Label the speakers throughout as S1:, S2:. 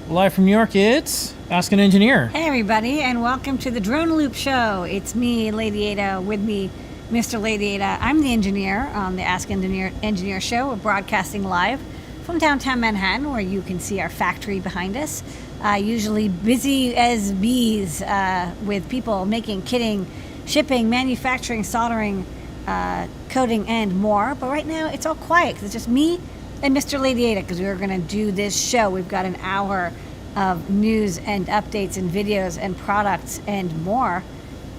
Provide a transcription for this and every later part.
S1: Live from New York, it's Ask an Engineer.
S2: Hey everybody, and welcome to the Drone Loop Show. It's me, Ladyada, with me, Mr. Ladyada. I'm the engineer on the Ask Engineer Show. We're broadcasting live from downtown Manhattan, where you can see our factory behind us. Usually busy as bees with people making, kitting, shipping, manufacturing, soldering, coding, and more. But right now, it's all quiet because it's just me and Mr. Ladyada, because we're going to do this show. We've got an hour of news and updates and videos and products and more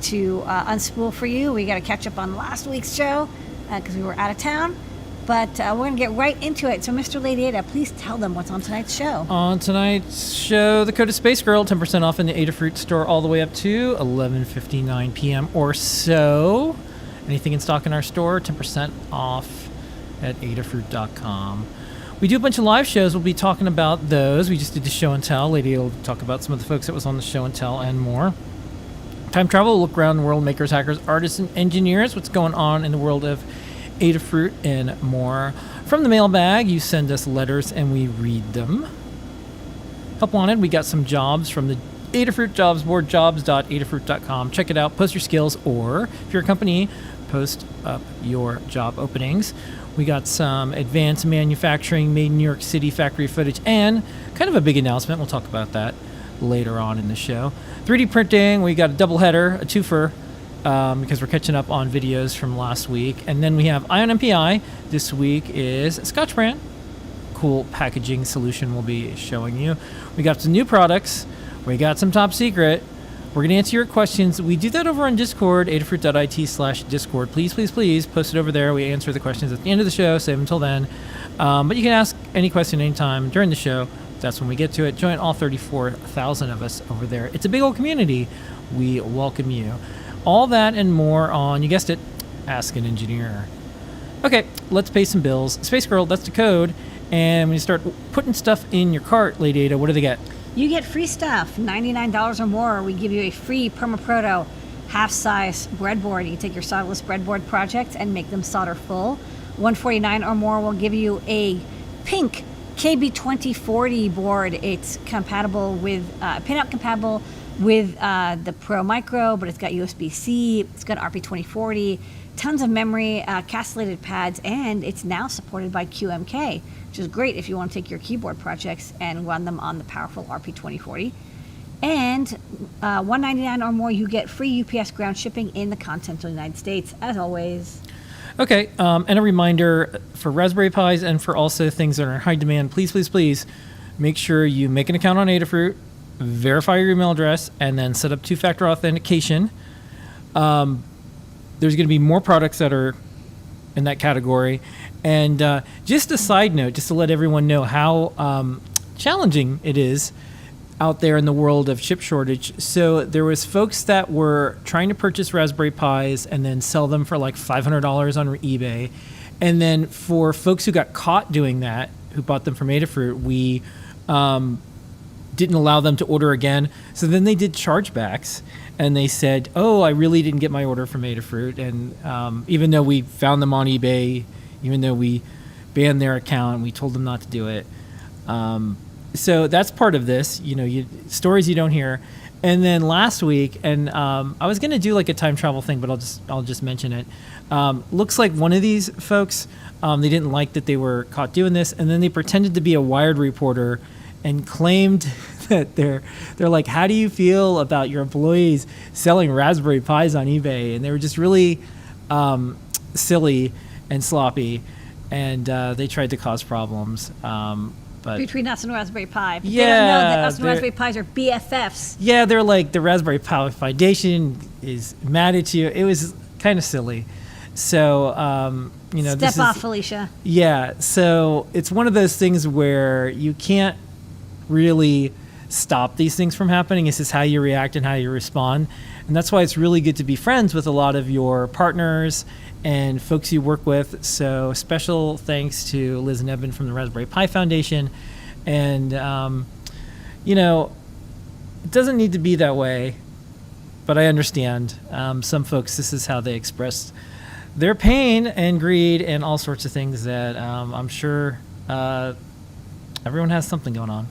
S2: to unspool for you. We got to catch up on last week's show because we were out of town. But we're going to get right into it. So, Mr. Ladyada, please tell them what's on tonight's show.
S1: On tonight's show, the code is Space Girl, 10% off in the Adafruit store all the way up to 11:59 p.m. or so. Anything in stock in our store, 10% off at adafruit.com. We do a bunch of live shows. We'll be talking about those. We just did the show and tell. Lady will talk about some of the folks that was on the show and tell and more. Time travel, we'll look around the world, makers, hackers, artists, and engineers, what's going on in the world of Adafruit and more. From the mailbag, you send us letters and we read them. Help wanted, we got some jobs from the Adafruit jobs board, jobs.adafruit.com. Check it out, post your skills, or if you're a company, post up your job openings. We got some advanced manufacturing made in New York City factory footage and kind of a big announcement. We'll talk about that later on in the show. 3D printing, we got a double header, a twofer, because we're catching up on videos from last week. And then we have Ion MPI. This week is Scotch brand. Cool packaging solution we'll be showing you. We got some new products. We got some top secret. We're going to answer your questions. We do that over on Discord, adafruit.it/Discord. Please, please, please post it over there. We answer the questions at the end of the show. Save them until then. But you can ask any question anytime during the show. That's when we get to it. Join all 34,000 of us over there. It's a big old community. We welcome you. All that and more on, you guessed it, Ask an Engineer. Okay, let's pay some bills. Space Girl, that's the code. And when you start putting stuff in your cart, Ladyada, what do they get?
S2: You get free stuff, $99 or more. We give you a free Permaproto half-size breadboard. You take your solderless breadboard projects and make them solder full. $149 or more will give you a pink KB2040 board. It's compatible with, pin-out compatible with the Pro Micro, but it's got USB-C, it's got RP2040, tons of memory, castellated pads, and it's now supported by QMK, which is great if you want to take your keyboard projects and run them on the powerful RP2040. And $199 or more, you get free UPS ground shipping in the continental United States, as always.
S1: Okay, and a reminder for Raspberry Pis and for also things that are in high demand, please, please, please make sure you make an account on Adafruit, verify your email address, and then set up two-factor authentication. There's going to be more products that are in that category. And just a side note, just to let everyone know how challenging it is out there in the world of chip shortage. So there was folks that were trying to purchase Raspberry Pis and then sell them for like $500 on eBay. And then for folks who got caught doing that, who bought them from Adafruit, we didn't allow them to order again. So then they did chargebacks. And they said, oh, I really didn't get my order from Adafruit. And even though we found them on eBay, even though we banned their account, we told them not to do it. So that's part of this, stories you don't hear. And then last week, and I was going to do like a time travel thing, but I'll just mention it. Looks like one of these folks, they didn't like that they were caught doing this. And then they pretended to be a Wired reporter and claimed that they're like, how do you feel about your employees selling Raspberry Pis on eBay? And they were just really silly and sloppy, and they tried to cause problems. But
S2: between us and Raspberry Pi. But
S1: yeah,
S2: they don't know that us and Raspberry Pis are BFFs.
S1: Yeah, they're like, the Raspberry Pi Foundation is mad at you. It was kind of silly. So,
S2: Step off, Felicia.
S1: Yeah, so it's one of those things where you can't really stop these things from happening. It's just how you react and how you respond. And that's why it's really good to be friends with a lot of your partners and folks you work with. So special thanks to Liz and Evan from the Raspberry Pi Foundation. And, it doesn't need to be that way, but I understand. Some folks, this is how they express their pain and greed and all sorts of things that I'm sure everyone has something going on.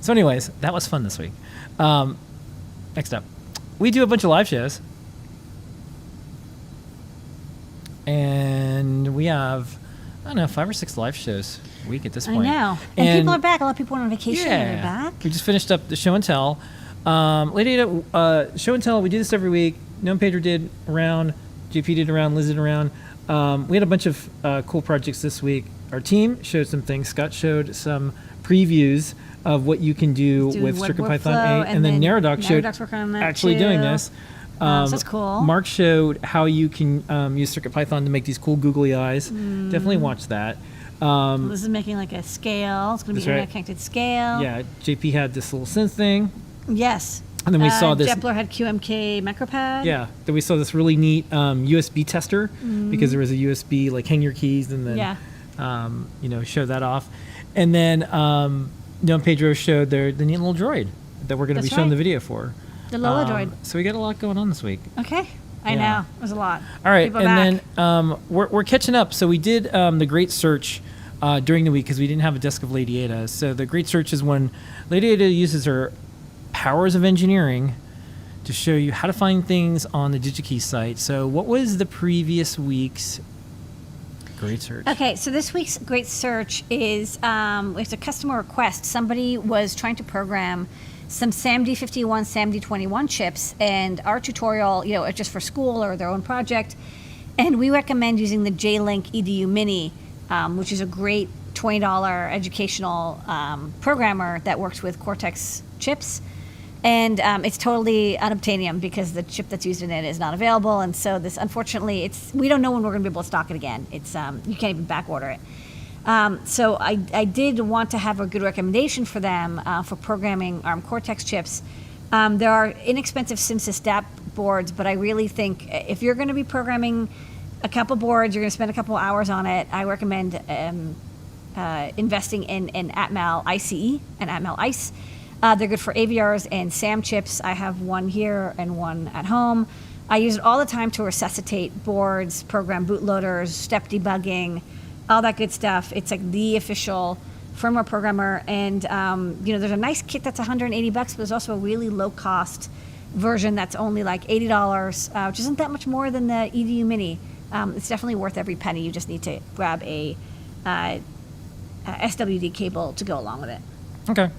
S1: So anyways, that was fun this week. Next up, we do a bunch of live shows. And we have, I don't know, 5 or 6 live shows a week at this point.
S2: I know. And people are back. A lot of people went on vacation and they're back.
S1: We just finished up the show and tell. Ladyada, show and tell, we do this every week. Noam Pedro did around, JP did around, Liz did around. We had a bunch of cool projects this week. Our team showed some things. Scott showed some previews of what you can do with CircuitPython 8. And then Neradoc showed actually doing this.
S2: So that's cool.
S1: Mark showed how you can use CircuitPython to make these cool googly eyes. Definitely watch that.
S2: This is making like a scale. It's going to be internet connected scale.
S1: Yeah, JP had this little synth thing.
S2: Yes.
S1: And then we saw this.
S2: Jepler had QMK MicroPad.
S1: Yeah. Then we saw this really neat USB tester because there was a USB like hang your keys and then show that off. And then Noam Pedro showed the neat little droid that we're going to be showing the video for.
S2: The Lola droid.
S1: So we got a lot going on this week.
S2: Okay. I know. It was a lot.
S1: All right. And then we're catching up. So we did the Great Search during the week because we didn't have a desk of Ladyada. So the Great Search is when Ladyada uses her powers of engineering to show you how to find things on the DigiKey site. So what was the previous week's Great Search?
S2: Okay, so this week's Great Search is it's a customer request. Somebody was trying to program some SAMD51, SAMD21 chips, and our tutorial, just for school or their own project. And we recommend using the J-Link EDU Mini, which is a great $20 educational programmer that works with Cortex chips. And it's totally unobtainium because the chip that's used in it is not available. And so this, unfortunately, we don't know when we're going to be able to stock it again. It's you can't even back order it. So I did want to have a good recommendation for them for programming ARM Cortex chips. There are inexpensive SimSysDAP boards, but I really think if you're going to be programming a couple boards, you're going to spend a couple hours on it, I recommend investing in Atmel ICE and Atmel ICE. They're good for AVRs and SAM chips. I have one here and one at home. I use it all the time to resuscitate boards, program bootloaders, step debugging, all that good stuff. It's like the official firmware programmer. And, there's a nice kit that's $180, but there's also a really low-cost version that's only like $80, which isn't that much more than the EDU Mini. It's definitely worth every penny. You just need to grab a SWD cable to go along with it.
S1: Okay.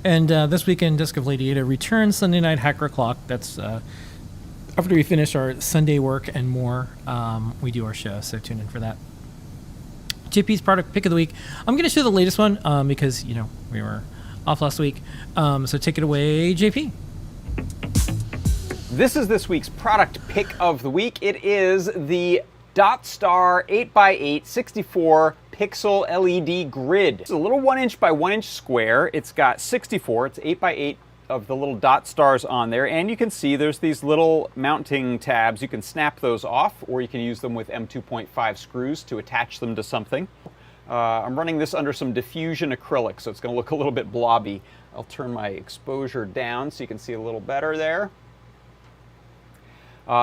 S1: And this weekend, Desk of Ladyada returns Sunday night Hacker O'Clock. That's after we finish our Sunday work and more, we do our show. So tune in for that. JP's product pick of the week. I'm going to show the latest one because, we were off last week. So take it away, JP.
S3: This is this week's product pick of the week. It is the DotStar 8x8 64 pixel LED grid. It's a little 1" by 1" square. It's got 64. It's 8x8 of the little dot stars on there, and you can see there's these little mounting tabs. You can snap those off, or you can use them with M2.5 screws to attach them to something. I'm running this under some diffusion acrylic, so it's going to look a little bit blobby. I'll turn my exposure down so you can see a little better there.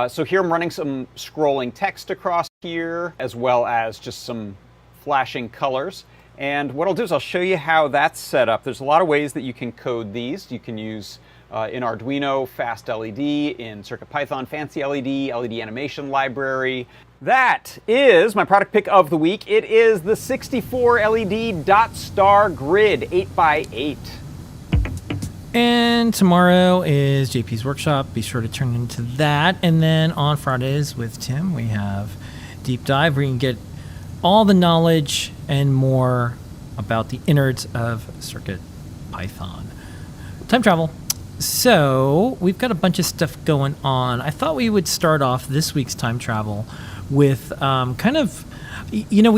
S3: So here I'm running some scrolling text across here, as well as just some flashing colors. And what I'll do is I'll show you how that's set up. There's a lot of ways that you can code these. You can use in Arduino, Fast LED, in CircuitPython, Fancy LED, LED Animation Library. That is my product pick of the week. It is the 64 LED DotStar Grid 8x8.
S1: And tomorrow is JP's workshop. Be sure to turn into that. And then on Fridays with Tim, we have Deep Dive, where you can get all the knowledge and more about the innards of CircuitPython. Time travel. So we've got a bunch of stuff going on. I thought we would start off this week's time travel with we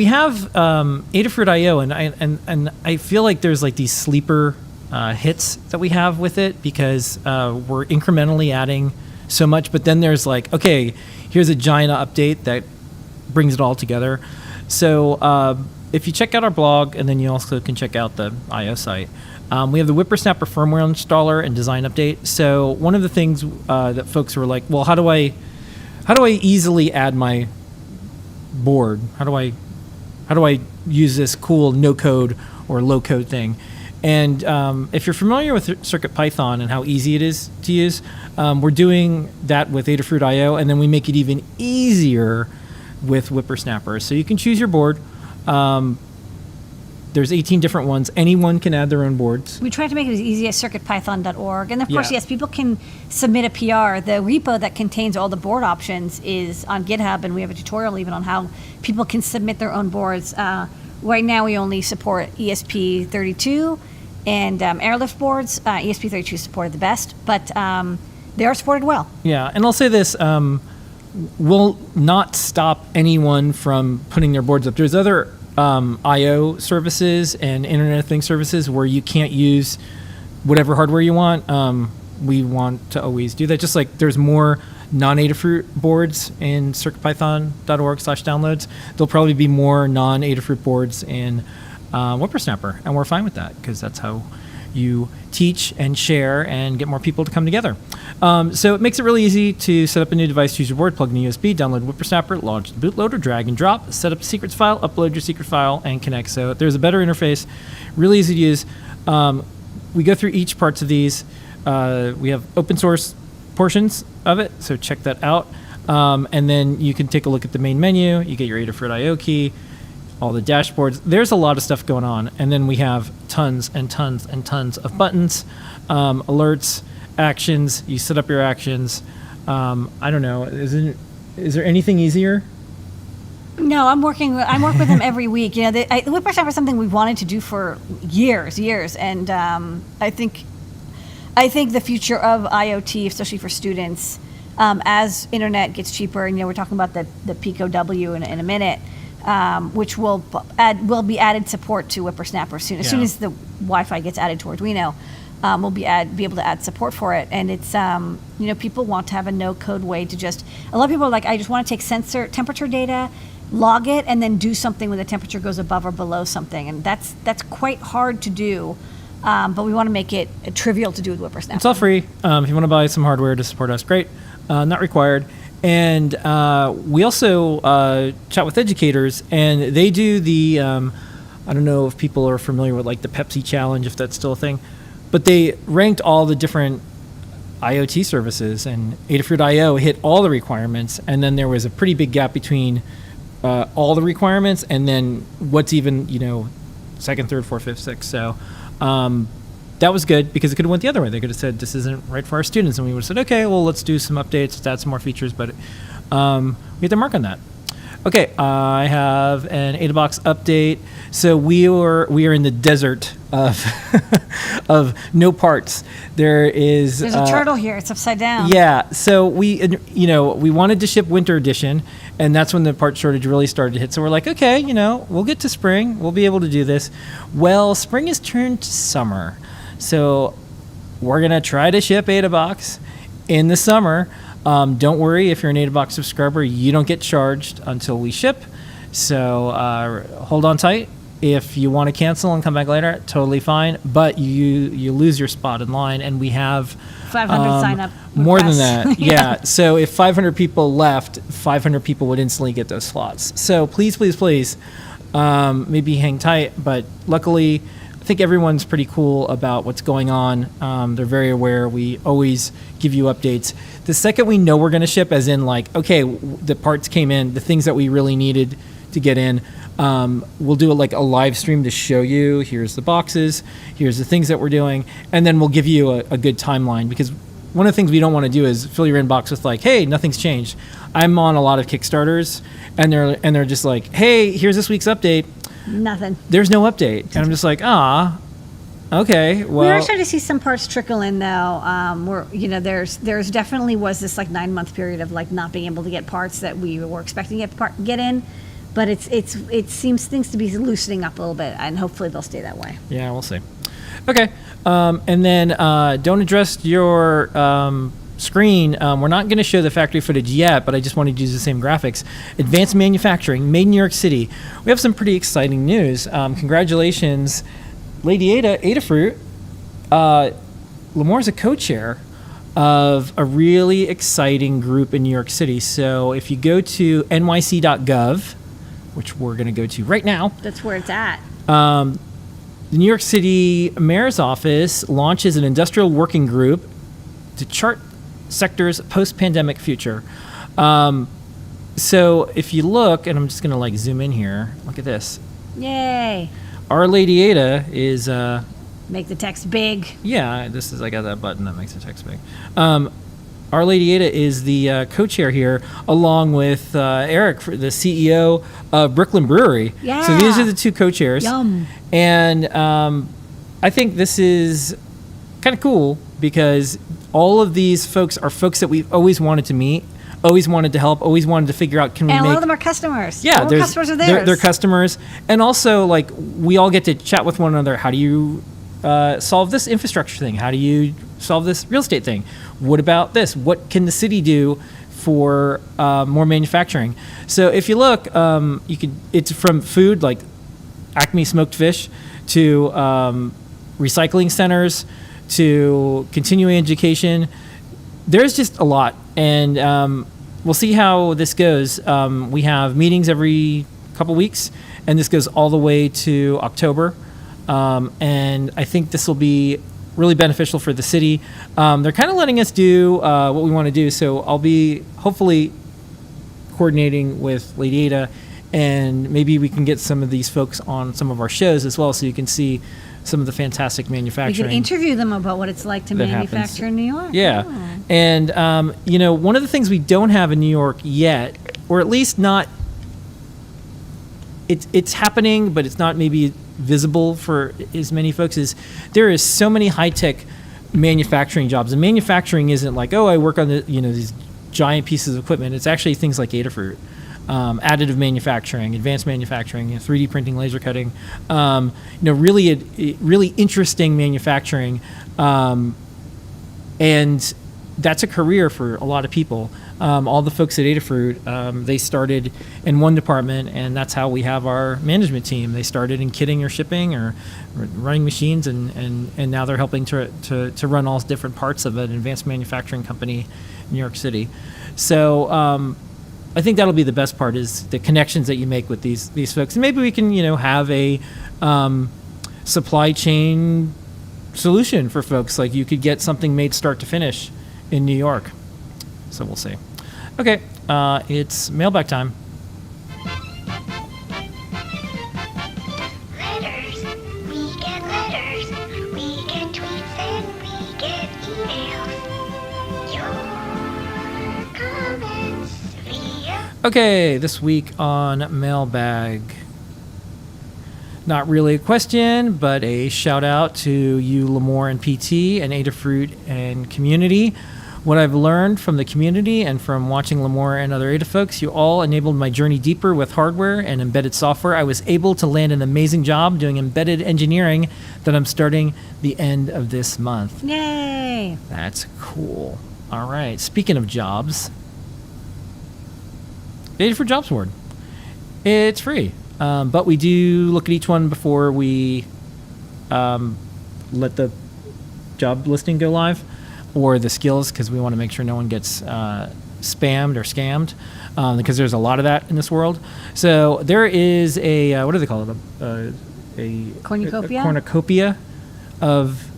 S1: have Adafruit IO, and I feel like there's like these sleeper hits that we have with it because we're incrementally adding so much, but then there's like, okay, here's a giant update that brings it all together. So if you check out our blog, and then you also can check out the IO site, we have the Whippersnapper firmware installer and design update. So one of the things that folks were like, well, how do I easily add my board? How do I use this cool no code or low code thing? And if you're familiar with CircuitPython and how easy it is to use, we're doing that with Adafruit IO, and then we make it even easier with Whippersnapper. So you can choose your board. There's 18 different ones. Anyone can add their own boards.
S2: We try to make it as easy as circuitpython.org. And of course,
S1: Yeah.
S2: yes, people can submit a PR. The repo that contains all the board options is on GitHub, and we have a tutorial even on how people can submit their own boards. Right now, we only support ESP32 and Airlift boards. ESP32 is supported the best, but they are supported well.
S1: Yeah, and I'll say this, will not stop anyone from putting their boards up. There's other I/O services and Internet of Things services where you can't use whatever hardware you want. We want to always do that. Just like there's more non-Adafruit boards in circuitpython.org/downloads, there'll probably be more non-Adafruit boards in Whippersnapper, and we're fine with that because that's how you teach and share and get more people to come together. So it makes it really easy to set up a new device, choose your board, plug in USB, download Whippersnapper, launch the bootloader, drag and drop, set up a secrets file, upload your secret file, and connect. So there's a better interface, really easy to use. We go through each parts of these. We have open source portions of it, so check that out. And then you can take a look at the main menu. You get your Adafruit IO key, all the dashboards. There's a lot of stuff going on. And then we have tons and tons and tons of buttons, alerts, actions. You set up your actions. I don't know. Is there anything easier?
S2: No, I'm working with them every week. You know, the Whippersnapper is something we've wanted to do for years, and I think the future of IoT, especially for students, as internet gets cheaper, and we're talking about the Pico W in a minute, which will be added support to Whippersnapper soon. As soon as the Wi-Fi gets added to Arduino, we'll be able to add support for it. And it's people want to have a no-code way to just. A lot of people are like, I just want to take sensor temperature data, log it, and then do something when the temperature goes above or below something. And that's quite hard to do. But we want to make it trivial to do with Whippersnapper.
S1: It's all free. If you want to buy some hardware to support us, great. Not required. And we also chat with educators, and they do the, I don't know if people are familiar with like the Pepsi Challenge, if that's still a thing, but they ranked all the different IoT services, and Adafruit IO hit all the requirements, and then there was a pretty big gap between all the requirements and then what's even, second, third, fourth, fifth, sixth. So that was good because it could have went the other way. They could have said, this isn't right for our students. And we would have said, okay, well, let's do some updates, let's add some more features. But we have to mark on that. Okay, I have an AdaBox update. So we are in the desert of of no parts. There's
S2: a turtle here. It's upside down.
S1: Yeah. So we wanted to ship Winter Edition, and that's when the part shortage really started to hit. So we're like, okay, we'll get to spring. We'll be able to do this. Well, spring has turned to summer. So we're going to try to ship AdaBox in the summer. Don't worry, if you're an AdaBox subscriber, you don't get charged until we ship. So hold on tight. If you want to cancel and come back later, totally fine. But you lose your spot in line, and we have
S2: 500 sign up.
S1: More than that, yeah. So if 500 people left, 500 people would instantly get those slots. So please, please, please, maybe hang tight. But luckily, I think everyone's pretty cool about what's going on. They're very aware. We always give you updates. The second we know we're going to ship, as in like, okay, the parts came in, the things that we really needed to get in, we'll do like a live stream to show you, here's the boxes, here's the things that we're doing, and then we'll give you a good timeline, because one of the things we don't want to do is fill your inbox with like, hey, nothing's changed. I'm on a lot of Kickstarters, and they're just like, hey, here's this week's update.
S2: Nothing.
S1: There's no update. And I'm just like, okay, well.
S2: We are starting to see some parts trickle in though. There's definitely was this like 9-month period of like not being able to get parts that we were expecting to get in. But it seems things to be loosening up a little bit, and hopefully they'll stay that way.
S1: Yeah, we'll see. Okay, and then don't adjust your screen. We're not going to show the factory footage yet, but I just wanted to use the same graphics. Advanced manufacturing, made in New York City. We have some pretty exciting news. Congratulations, Ladyada, Adafruit. Lamore's a co-chair of a really exciting group in New York City. So if you go to nyc.gov, which we're going to go to right now.
S2: That's where it's at.
S1: The New York City Mayor's Office launches an industrial working group to chart sector's post-pandemic future. So if you look, and I'm just going to zoom in here, look at this.
S2: Yay.
S1: Our Ladyada is...
S2: Make the text big.
S1: Yeah, I got that button that makes the text big. Our Ladyada is the co-chair here, along with Eric, the CEO of Brooklyn Brewery.
S2: Yeah.
S1: So these are the two co-chairs.
S2: Yum.
S1: And I think this is kind of cool because all of these folks are folks that we've always wanted to meet, always wanted to help, always wanted to figure out, can we
S2: And
S1: make...
S2: a lot of them are customers.
S1: Yeah,
S2: all the customers are theirs.
S1: They're customers. And also, we all get to chat with one another. How do you solve this infrastructure thing? How do you solve this real estate thing? What about this? What can the city do for more manufacturing? So if you look, it's from food like Acme smoked fish to recycling centers to continuing education. There's just a lot, and we'll see how this goes. We have meetings every couple weeks, and this goes all the way to October. And I think this will be really beneficial for the city. They're kind of letting us do what we want to do, so I'll be hopefully coordinating with Ladyada, and maybe we can get some of these folks on some of our shows as well, so you can see some of the fantastic
S2: We
S1: manufacturing.
S2: could interview them about what it's like to
S1: that
S2: manufacture
S1: happens.
S2: in New York.
S1: Yeah.
S2: Oh.
S1: And, one of the things we don't have in New York yet, or at least not, it's happening, but it's not maybe visible for as many folks, is there is so many high-tech manufacturing jobs. And manufacturing isn't like, oh, I work on these giant pieces of equipment. It's actually things like Adafruit. Additive manufacturing, advanced manufacturing, 3D printing, laser cutting, really interesting manufacturing, and that's a career for a lot of people. All the folks at Adafruit, they started in one department, and that's how we have our management team. They started in kitting or shipping or running machines, and now they're helping to run all different parts of an advanced manufacturing company in New York City. So I think that'll be the best part, is the connections that you make with these folks. And maybe we can, have a supply chain solution for folks. Like, you could get something made start to finish in New York. So we'll see. Okay, it's mailbag time.
S4: Letters. We get letters. We get tweets and we get emails. Your comments via...
S1: Okay, this week on mailbag. Not really a question, but a shout out to you, Lamore and PT, and Adafruit and community. What I've learned from the community and from watching Lamore and other Ada folks, you all enabled my journey deeper with hardware and embedded software. I was able to land an amazing job doing embedded engineering that I'm starting the end of this month.
S2: Yay.
S1: That's cool. All right, speaking of jobs, Data for Jobs Board. It's free, but we do look at each one before we let the job listing go live, or the skills, because we want to make sure no one gets spammed or scammed, because there's a lot of that in this world. So there is a, what do they call it? A
S2: Cornucopia?
S1: A cornucopia of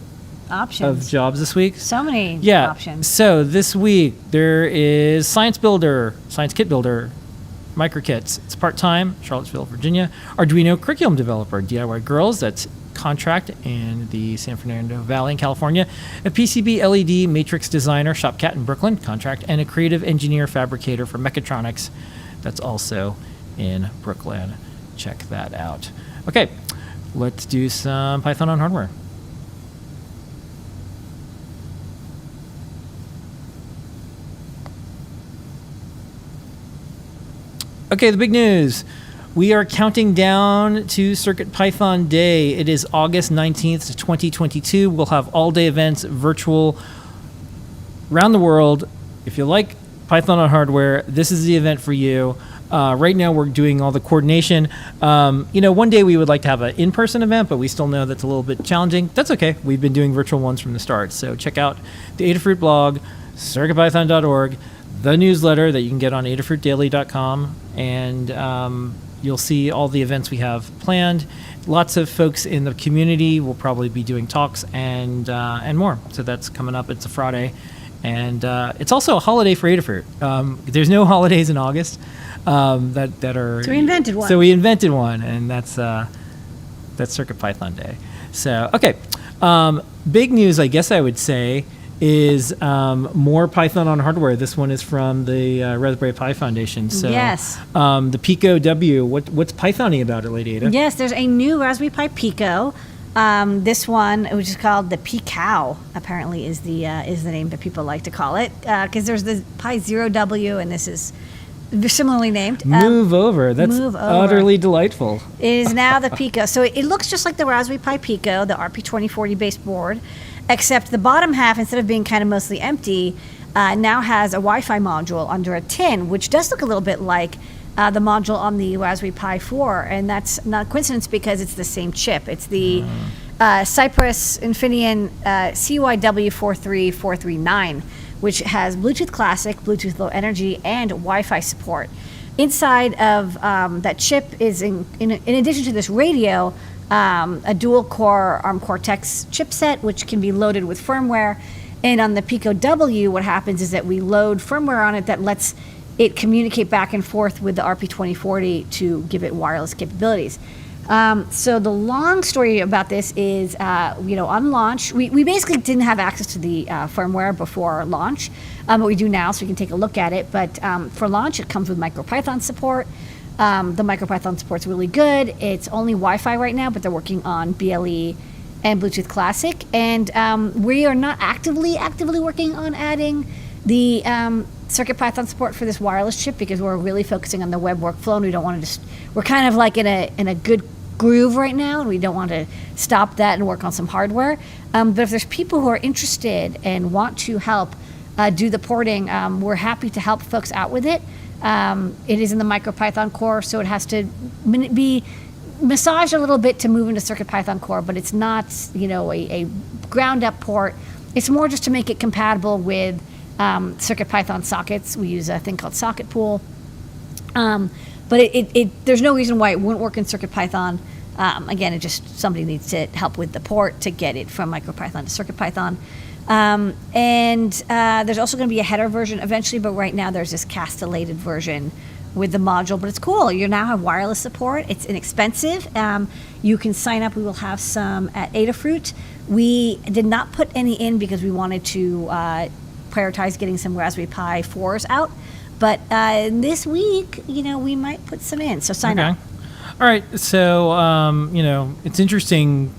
S2: Options.
S1: jobs this week.
S2: So many
S1: Yeah.
S2: options.
S1: So this week there is Science Builder, Science Kit Builder, Microkits. It's part-time, Charlottesville, Virginia. Arduino Curriculum Developer, DIY Girls. That's contract in the San Fernando Valley in California. A PCB LED Matrix Designer, Shopcat in Brooklyn, contract. And a Creative Engineer Fabricator for Mechatronics. That's also in Brooklyn. Check that out. Okay, let's do some Python on hardware. Okay, the big news. We are counting down to CircuitPython Day. It is August 19th, 2022. We'll have all-day events, virtual, around the world. If you like Python on hardware, this is the event for you. Right now, we're doing all the coordination. One day we would like to have an in-person event, but we still know that's a little bit challenging. That's okay. We've been doing virtual ones from the start. So check out the Adafruit blog, circuitpython.org, the newsletter that you can get on adafruitdaily.com, and you'll see all the events we have planned. Lots of folks in the community will probably be doing talks and more. So that's coming up. It's a Friday. And it's also a holiday for Adafruit. There's no holidays in August that are...
S2: So we invented one.
S1: So we invented one, and that's CircuitPython Day. So, okay. Big news, I guess I would say, is more Python on hardware. This one is from the Raspberry Pi Foundation. So,
S2: Yes.
S1: The Pico W. What's Python-y about it, Ladyada?
S2: Yes, there's a new Raspberry Pi Pico. This one, which is called the Picow, apparently is the name that people like to call it, because there's the Pi Zero W, and this is similarly named.
S1: Move over. That's
S2: Move Over.
S1: utterly delightful.
S2: It is now the Pico. So it looks just like the Raspberry Pi Pico, the RP2040 based board, except the bottom half, instead of being kind of mostly empty, now has a Wi-Fi module under a tin, which does look a little bit like the module on the Raspberry Pi 4, and that's not a coincidence because it's the same chip. It's the Cypress Infineon CYW43439, which has Bluetooth Classic, Bluetooth Low Energy, and Wi-Fi support. Inside of that chip is, in addition to this radio, a dual-core ARM Cortex chipset, which can be loaded with firmware. And on the Pico W, what happens is that we load firmware on it that lets it communicate back and forth with the RP2040 to give it wireless capabilities. So the long story about this is, on launch, we basically didn't have access to the firmware before launch, but we do now, so we can take a look at it. But for launch, it comes with MicroPython support. The MicroPython support's really good. It's only Wi-Fi right now, but they're working on BLE and Bluetooth Classic. And we are not actively working on adding the CircuitPython support for this wireless chip because we're really focusing on the web workflow, and we don't want to we're kind of like in a good groove right now, and we don't want to stop that and work on some hardware. But if there's people who are interested and want to help do the porting, we're happy to help folks out with it. It is in the MicroPython core, so it has to be massaged a little bit to move into CircuitPython core, but it's not, a ground up port. It's more just to make it compatible with CircuitPython sockets. We use a thing called Socket Pool. But there's no reason why it wouldn't work in CircuitPython. Again, it just, somebody needs to help with the port to get it from MicroPython to CircuitPython. And there's also going to be a header version eventually, but right now there's this castellated version with the module, but it's cool. You now have wireless support. It's inexpensive. You can sign up. We will have some at Adafruit. We did not put any in because we wanted to prioritize getting some Raspberry Pi 4s out. But this week, we might put some in. So sign up.
S1: All right. So, it's interesting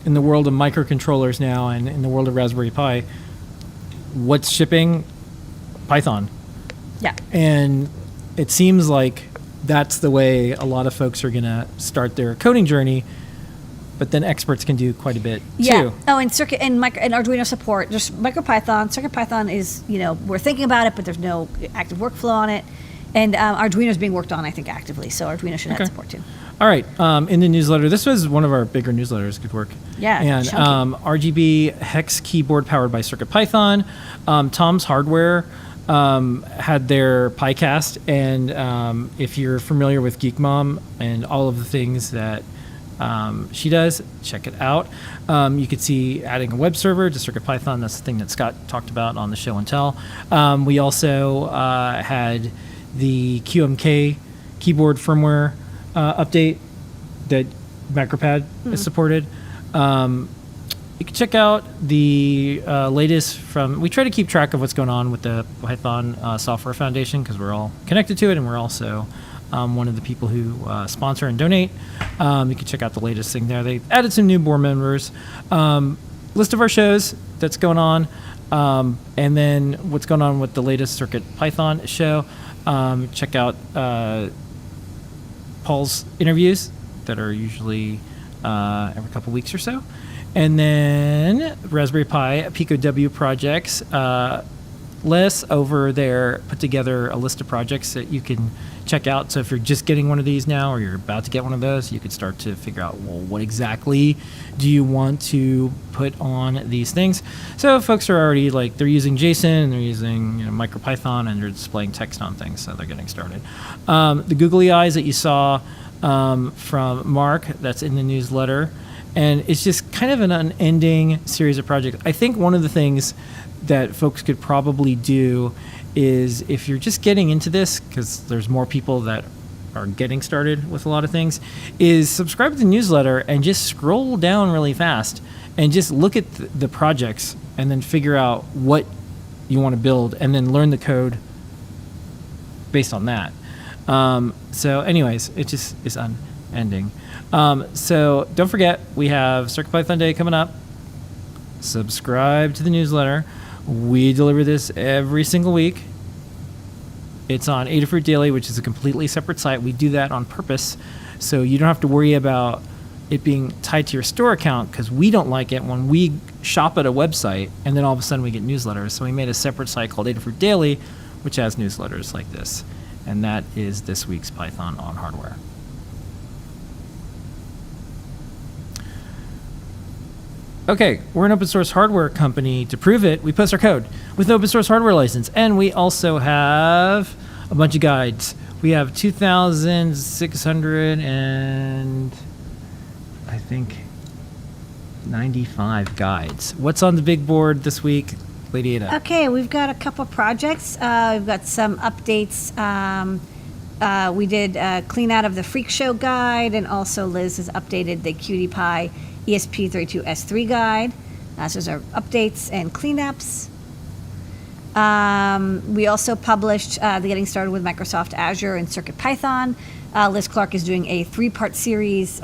S1: in the world of microcontrollers now and in the world of Raspberry Pi, what's shipping? Python.
S2: Yeah.
S1: And it seems like that's the way a lot of folks are going to start their coding journey. But then experts can do quite a bit too.
S2: Oh, and and Arduino support. Just MicroPython. CircuitPython is, we're thinking about it, but there's no active workflow on it. And Arduino is being worked on, I think, actively. So Arduino should have support too.
S1: All right. In the newsletter, this was one of our bigger newsletters. Good work.
S2: Yeah.
S1: And RGB hex keyboard powered by CircuitPython. Tom's Hardware had their PyCast, and if you're familiar with Geek Mom and all of the things that she does, check it out. You could see adding a web server to CircuitPython. That's the thing that Scott talked about on the show and tell. We also had the QMK keyboard firmware update that MacroPad is supported. You can check out the latest from... We try to keep track of what's going on with the Python Software Foundation because we're all connected to it, and we're also one of the people who sponsor and donate. You can check out the latest thing there. They added some new board members. List of our shows that's going on, and then what's going on with the latest CircuitPython show. Check out Paul's interviews that are usually every couple weeks or so. And then Raspberry Pi Pico W projects. Les over there put together a list of projects that you can check out. So if you're just getting one of these now, or you're about to get one of those, you could start to figure out, well, what exactly do you want to put on these things? So folks are already like, they're using JSON, and they're using MicroPython, and they're displaying text on things, so they're getting started. The googly eyes that you saw from Mark, that's in the newsletter, and it's just kind of an unending series of projects. I think one of the things that folks could probably do is, if you're just getting into this, because there's more people that are getting started with a lot of things, is subscribe to the newsletter and just scroll down really fast and just look at the projects and then figure out what you want to build and then learn the code based on that. So anyways, it just is unending. So don't forget, we have CircuitPython Day coming up. Subscribe to the newsletter. We deliver this every single week. It's on Adafruit Daily, which is a completely separate site. We do that on purpose, so you don't have to worry about it being tied to your store account, because we don't like it when we shop at a website and then all of a sudden we get newsletters. So we made a separate site called Adafruit Daily, which has newsletters like this. And that is this week's Python on Hardware. Okay, we're an open source hardware company. To prove it, we post our code with an open source hardware license. And we also have a bunch of guides. We have 2,600 and I think 95 guides. What's on the big board this week, Ladyada?
S2: Okay, we've got a couple projects. We've got some updates. We did clean out of the Freak Show guide, and also Liz has updated the Cutie Pie ESP32S3 guide. So those are updates and cleanups. We also published the Getting Started with Microsoft Azure and CircuitPython. Liz Clark is doing a 3-part series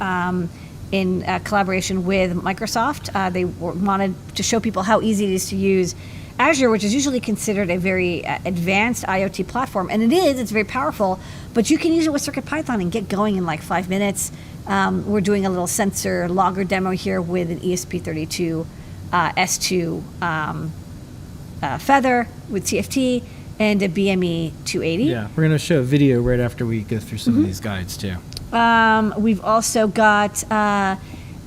S2: in collaboration with Microsoft. They wanted to show people how easy it is to use Azure, which is usually considered a very advanced IoT platform. And it is, it's very powerful, but you can use it with CircuitPython and get going in like 5 minutes. We're doing a little sensor logger demo here with an ESP32 S2 Feather with TFT and a BME 280.
S1: Yeah, we're going to show a video right after we go through some of these guides too.
S2: We've also got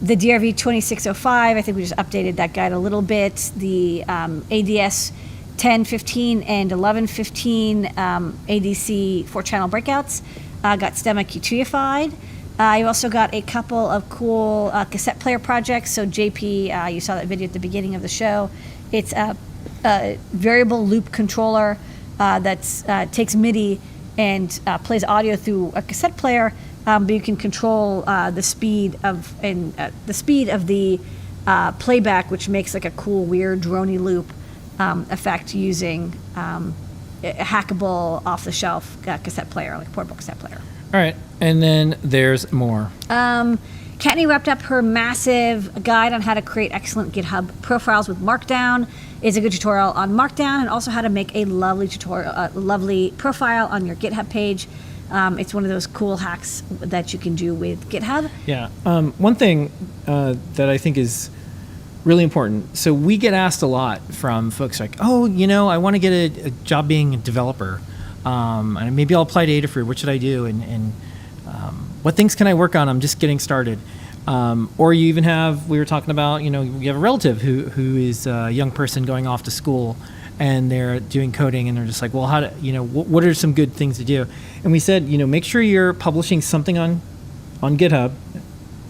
S2: the DRV 2605. I think we just updated that guide a little bit. The ADS 1015 and 1115 ADC 4-channel breakouts got STEMMA Q2ified. You also got a couple of cool cassette player projects. So JP, you saw that video at the beginning of the show. It's a variable loop controller that takes MIDI and plays audio through a cassette player, but you can control the speed of the playback, which makes like a cool, weird, droney loop effect using a hackable, off-the-shelf cassette player, like portable cassette player.
S1: All right, and then there's more.
S2: Kattni wrapped up her massive guide on how to create excellent GitHub profiles with Markdown. It's a good tutorial on Markdown, and also how to make a lovely tutorial, lovely profile on your GitHub page. It's one of those cool hacks that you can do with GitHub.
S1: Yeah. One thing that I think is really important. So we get asked a lot from folks like, oh, I want to get a job being a developer. And maybe I'll apply to Adafruit. What should I do? And what things can I work on? I'm just getting started. Or you even have, we were talking about, you have a relative who is a young person going off to school, and they're doing coding, and they're just like, well, how to, what are some good things to do? And we said, make sure you're publishing something on GitHub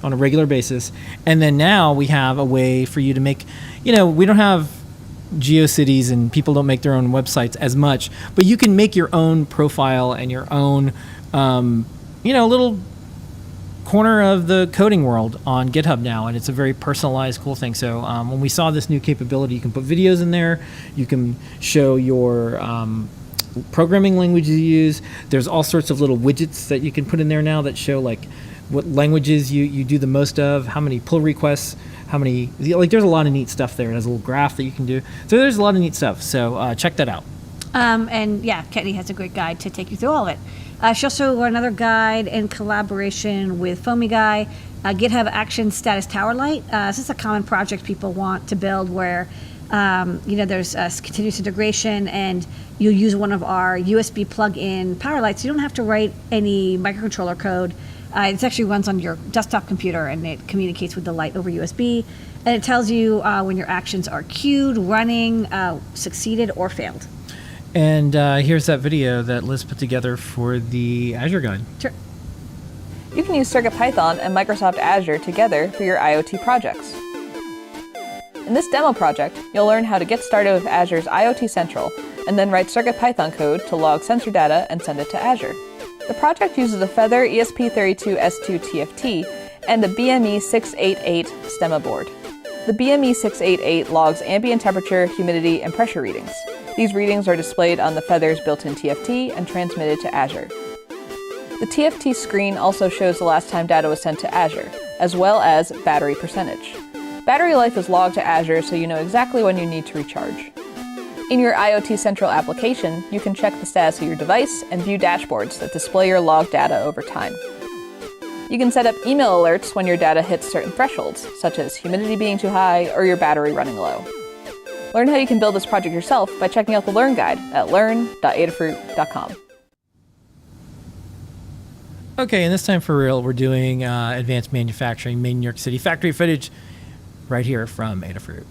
S1: on a regular basis. And then now we have a way for you to make, we don't have GeoCities and people don't make their own websites as much, but you can make your own profile and your own, little corner of the coding world on GitHub now, and it's a very personalized, cool thing. So when we saw this new capability, you can put videos in there, you can show your programming languages you use. There's all sorts of little widgets that you can put in there now that show like what languages you do the most of, how many pull requests, how many, there's a lot of neat stuff there. It has a little graph that you can do. So there's a lot of neat stuff. So check that out.
S2: And yeah, Kattni has a great guide to take you through all of it. She also wrote another guide in collaboration with Foamy Guy GitHub Action Status Tower Light. This is a common project people want to build where there's continuous integration, and you'll use one of our USB plug-in power lights. You don't have to write any microcontroller code. It actually runs on your desktop computer, and it communicates with the light over USB, and it tells you when your actions are queued, running, succeeded, or failed.
S1: And here's that video that Liz put together for the Azure Guide.
S2: Sure.
S5: You can use CircuitPython and Microsoft Azure together for your IoT projects. In this demo project, you'll learn how to get started with Azure's IoT Central, and then write CircuitPython code to log sensor data and send it to Azure. The project uses a Feather ESP32S2 TFT and a BME688 stemma board. The BME688 logs ambient temperature, humidity, and pressure readings. These readings are displayed on the Feather's built-in TFT and transmitted to Azure. The TFT screen also shows the last time data was sent to Azure, as well as battery percentage. Battery life is logged to Azure so you know exactly when you need to recharge. In your IoT Central application, you can check the status of your device and view dashboards that display your logged data over time. You can set up email alerts when your data hits certain thresholds, such as humidity being too high or your battery running low. Learn how you can build this project yourself by checking out the Learn Guide at learn.adafruit.com.
S1: Okay, and this time for real, we're doing advanced manufacturing, made in New York City factory footage right here from Adafruit.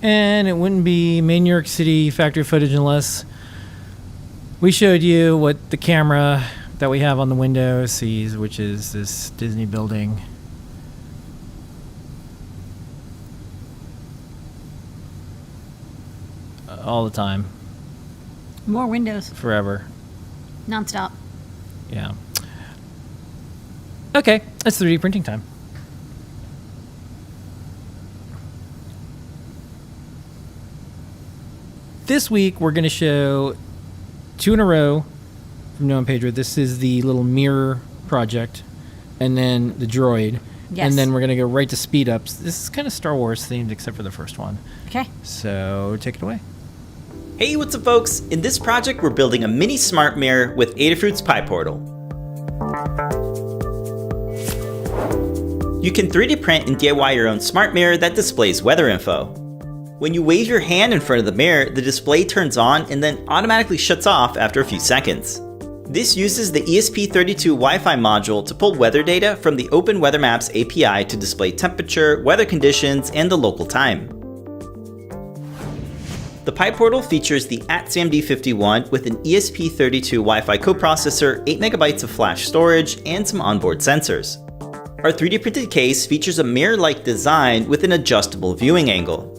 S1: And it wouldn't be made in New York City factory footage unless we showed you what the camera that we have on the window sees, which is this Disney building. All the time,
S2: More windows,
S1: forever.
S2: nonstop.
S1: Yeah. Okay, it's 3D printing time. This week we're going to show 2 in a row from Noah and Pedro. This is the little mirror project, and then the droid.
S2: Yes.
S1: And then we're going to go right to speed ups. This is kind of Star Wars themed except for the first one.
S2: Okay.
S1: So take it away.
S6: Hey, what's up folks? In this project we're building a mini smart mirror with Adafruit's Pi Portal. You can 3D print and DIY your own smart mirror that displays weather info. When you wave your hand in front of the mirror, the display turns on and then automatically shuts off after a few seconds. This uses the ESP32 Wi-Fi module to pull weather data from the Open Weather Maps API to display temperature, weather conditions, and the local time. The Pi Portal features the ATSAMD51 with an ESP32 Wi-Fi coprocessor, 8MB of flash storage, and some onboard sensors. Our 3D printed case features a mirror-like design with an adjustable viewing angle.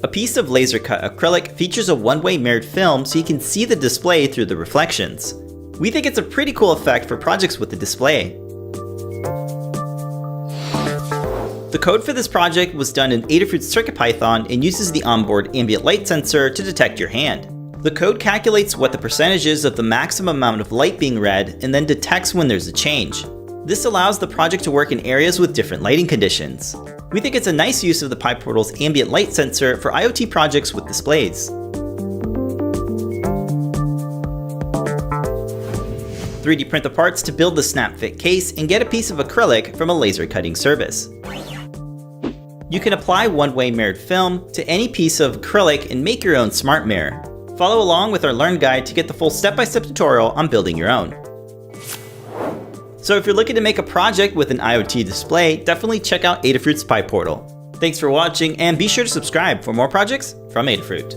S6: A piece of laser-cut acrylic features a one-way mirrored film so you can see the display through the reflections. We think it's a pretty cool effect for projects with the display. The code for this project was done in Adafruit CircuitPython and uses the onboard ambient light sensor to detect your hand. The code calculates what the percentage is of the maximum amount of light being read and then detects when there's a change. This allows the project to work in areas with different lighting conditions. We think it's a nice use of the Pi Portal's ambient light sensor for IoT projects with displays. 3D print the parts to build the snap fit case and get a piece of acrylic from a laser cutting service. You can apply one-way mirrored film to any piece of acrylic and make your own smart mirror. Follow along with our Learn Guide to get the full step-by-step tutorial on building your own. So if you're looking to make a project with an IoT display, definitely check out Adafruit's Pi Portal. Thanks for watching, and be sure to subscribe for more projects from Adafruit.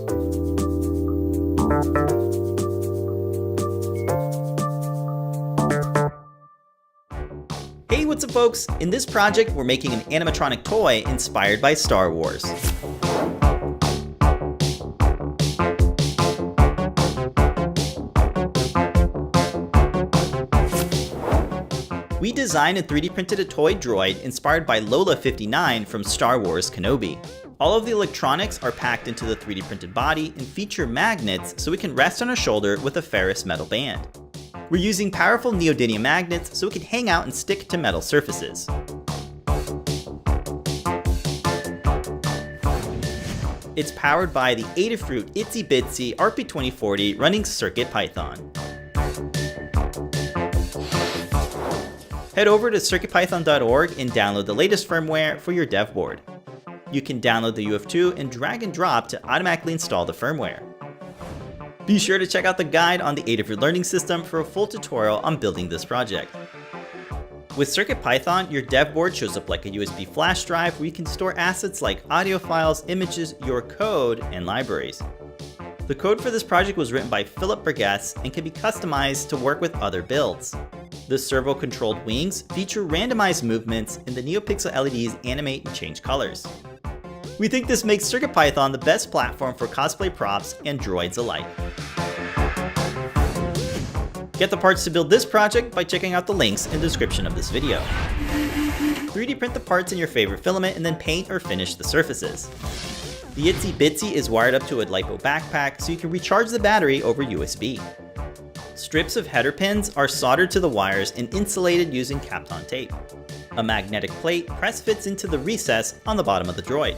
S6: Hey, what's up folks? In this project, we're making an animatronic toy inspired by Star Wars. We designed and 3D printed a toy droid inspired by Lola 59 from Star Wars Kenobi. All of the electronics are packed into the 3D printed body and feature magnets so it can rest on our shoulder with a ferrous metal band. We're using powerful neodymium magnets so it can hang out and stick to metal surfaces. It's powered by the Adafruit Itsy Bitsy RP2040 running CircuitPython. Head over to circuitpython.org and download the latest firmware for your dev board. You can download the UF2 and drag and drop to automatically install the firmware. Be sure to check out the guide on the Adafruit Learning System for a full tutorial on building this project. With CircuitPython, your dev board shows up like a USB flash drive where you can store assets like audio files, images, your code, and libraries. The code for this project was written by Philip Burgess and can be customized to work with other builds. The servo-controlled wings feature randomized movements, and the NeoPixel LEDs animate and change colors. We think this makes CircuitPython the best platform for cosplay props and droids alike. Get the parts to build this project by checking out the links in the description of this video. 3D print the parts in your favorite filament and then paint or finish the surfaces. The Itsy Bitsy is wired up to a LiPo backpack so you can recharge the battery over USB. Strips of header pins are soldered to the wires and insulated using Kapton tape. A magnetic plate press fits into the recess on the bottom of the droid.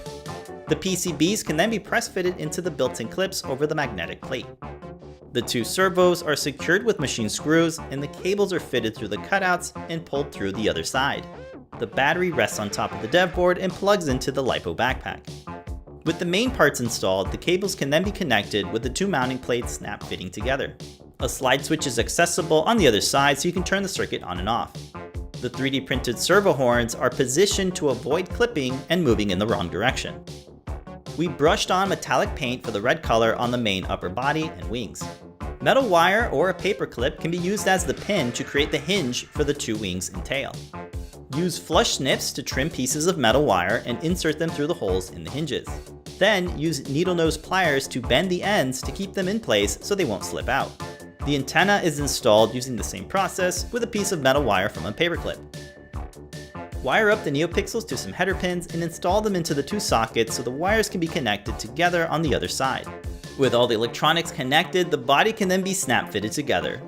S6: The PCBs can then be press fitted into the built-in clips over the magnetic plate. The two servos are secured with machine screws and the cables are fitted through the cutouts and pulled through the other side. The battery rests on top of the dev board and plugs into the LiPo backpack. With the main parts installed, the cables can then be connected with the two mounting plates snap fitting together. A slide switch is accessible on the other side so you can turn the circuit on and off. The 3D printed servo horns are positioned to avoid clipping and moving in the wrong direction. We brushed on metallic paint for the red color on the main upper body and wings. Metal wire or a paper clip can be used as the pin to create the hinge for the 2 wings and tail. Use flush snips to trim pieces of metal wire and insert them through the holes in the hinges. Then use needle nose pliers to bend the ends to keep them in place so they won't slip out. The antenna is installed using the same process with a piece of metal wire from a paperclip. Wire up the NeoPixels to some header pins and install them into the 2 sockets so the wires can be connected together on the other side. With all the electronics connected, the body can then be snap fitted together.